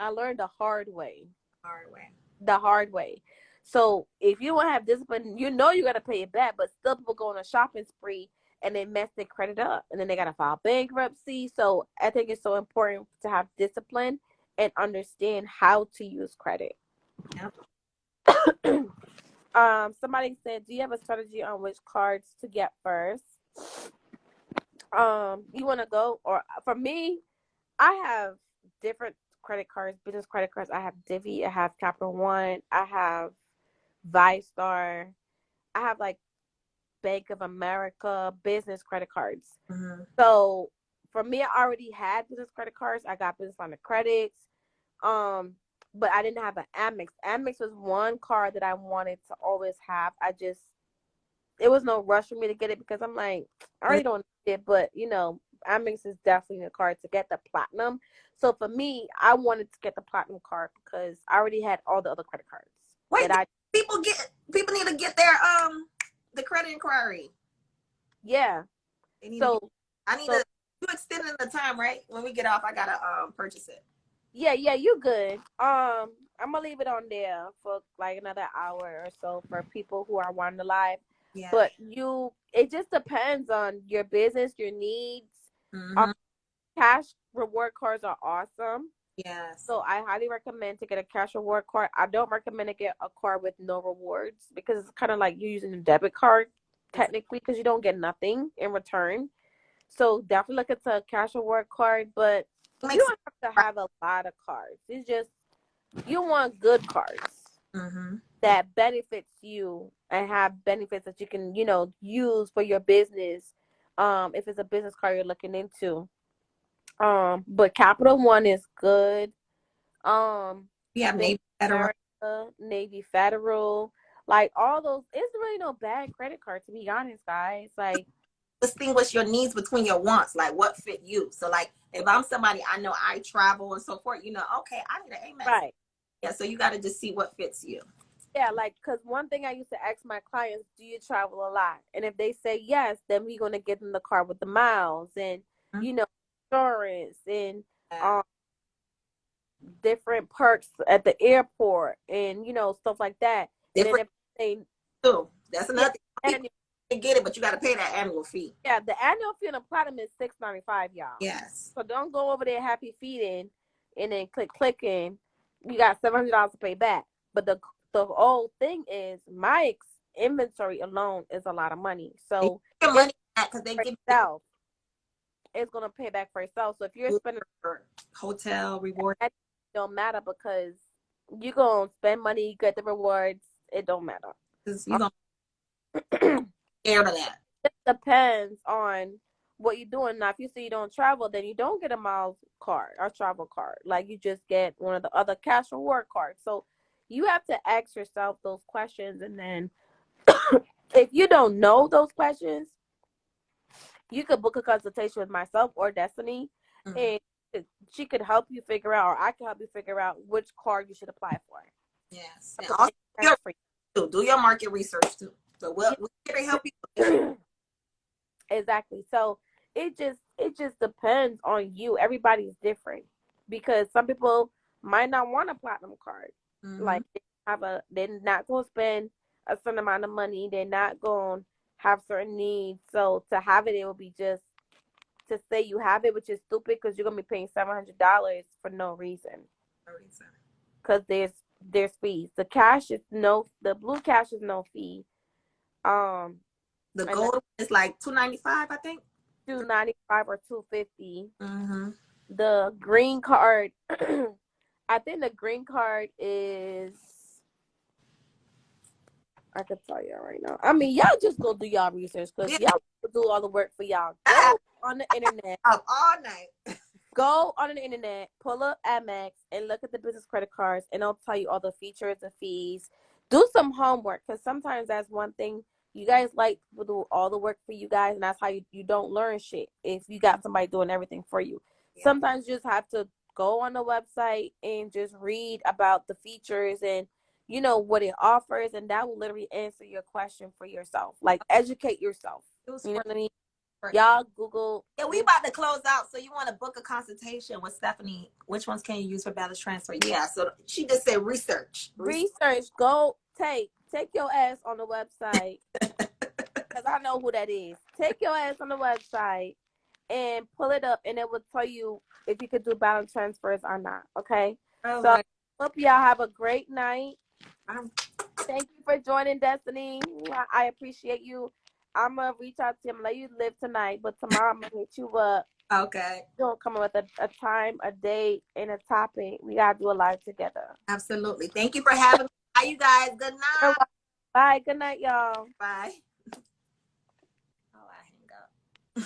I learned the hard way. Hard way. The hard way. So if you don't have discipline, you know you gotta pay it back, but still people go on a shopping spree and they mess their credit up and then they gotta file bankruptcy. So I think it's so important to have discipline and understand how to use credit. Yep. Somebody said, do you have a strategy on which cards to get first? You wanna go? Or for me, I have different credit cards, business credit cards. I have Divvy, I have Capital One, I have ViStar, I have like Bank of America business credit cards. Mm-hmm. So for me, I already had business credit cards. I got business line of credits. But I didn't have an Amex. Amex was one card that I wanted to always have. It was no rush for me to get it because I'm like, I already don't need it, but Amex is definitely a card to get the platinum. So for me, I wanted to get the platinum card because I already had all the other credit cards. Wait, people need to get their the credit inquiry. Yeah. So I need to. You extending the time, right? When we get off, I gotta purchase it. Yeah, you good. I'm gonna leave it on there for like another hour or so for people who are wanting to live. Yeah. But it just depends on your business, your needs. Mm-hmm. Cash reward cards are awesome. Yes. So I highly recommend to get a cash reward card. I don't recommend to get a card with no rewards because it's kind of like you're using a debit card technically because you don't get nothing in return. So definitely look into a cash reward card, but you don't have to have a lot of cards. It's just you want good cards that benefits you and have benefits that you can, use for your business. If it's a business card you're looking into. But Capital One is good. Yeah, Navy Federal. Navy Federal. Like all those, it's really no bad credit card to be honest, guys. Like distinguish your needs between your wants, like what fit you. So like if I'm somebody I know I travel and so forth, okay, I need an Amex. Right. Yeah, so you got to just see what fits you. Yeah, like because one thing I used to ask my clients, do you travel a lot? And if they say yes, then we're gonna get in the car with the miles and insurance and different perks at the airport and stuff like that. Different. And then if that's another thing. You get it, but you got to pay that annual fee. Yeah, the annual fee on the platinum is $6.95, y'all. Yes. So don't go over there happy feeding and then clicking. You got $700 to pay back. But the whole thing is my inventory alone is a lot of money. So your money because they give itself, it's gonna pay back for itself. So if you're spending for hotel reward, it don't matter because you're gonna spend money, get the rewards. It don't matter. Because you're gonna scared of that. It depends on what you're doing. Now, if you say you don't travel, then you don't get a miles card or travel card. Like you just get one of the other cash reward cards. So you have to ask yourself those questions, and then if you don't know those questions, you could book a consultation with myself or Destiny, and she could help you figure out, or I can help you figure out which card you should apply for. Yes, and also do your market research too. So we're here to help you. Exactly. So it just depends on you. Everybody's different because some people might not want a platinum card. Like they're not gonna spend a certain amount of money. They're not gonna have certain needs. So to have it, it will be just to say you have it, which is stupid because you're gonna be paying $700 for no reason. Because there's fees. The cash is the blue cash is no fee. The gold is like $295, I think. $295 or $250. Mm-hmm. The green card, I think the green card is. I could tell you right now. I mean, y'all just go do y'all research because y'all do all the work for y'all. Go on the internet. Up all night. Go on the internet, pull up Amex, and look at the business credit cards, and it'll tell you all the features and fees. Do some homework because sometimes that's one thing. You guys like people do all the work for you guys, and that's how you don't learn shit if you got somebody doing everything for you. Yeah. Sometimes you just have to go on the website and just read about the features and what it offers, and that will literally answer your question for yourself. Like, educate yourself. You know what I mean? Y'all Google. Yeah, we about to close out. So you want to book a consultation with Stephanie? Which ones can you use for balance transfer? Yeah. So she just said research. Go take your ass on the website because I know who that is. Take your ass on the website and pull it up, and it will tell you if you could do balance transfers or not. Okay. So hope y'all have a great night. Thank you for joining, Destiny. I appreciate you. I'm going to reach out to him, let you live tonight, but tomorrow I'm going to hit you up. Okay. You're going to come up with a time, a date, and a topic. We got to do a live together. Absolutely. Thank you for having me. Bye, you guys. Good night. Bye. Good night, y'all. Bye. Oh, I hang up.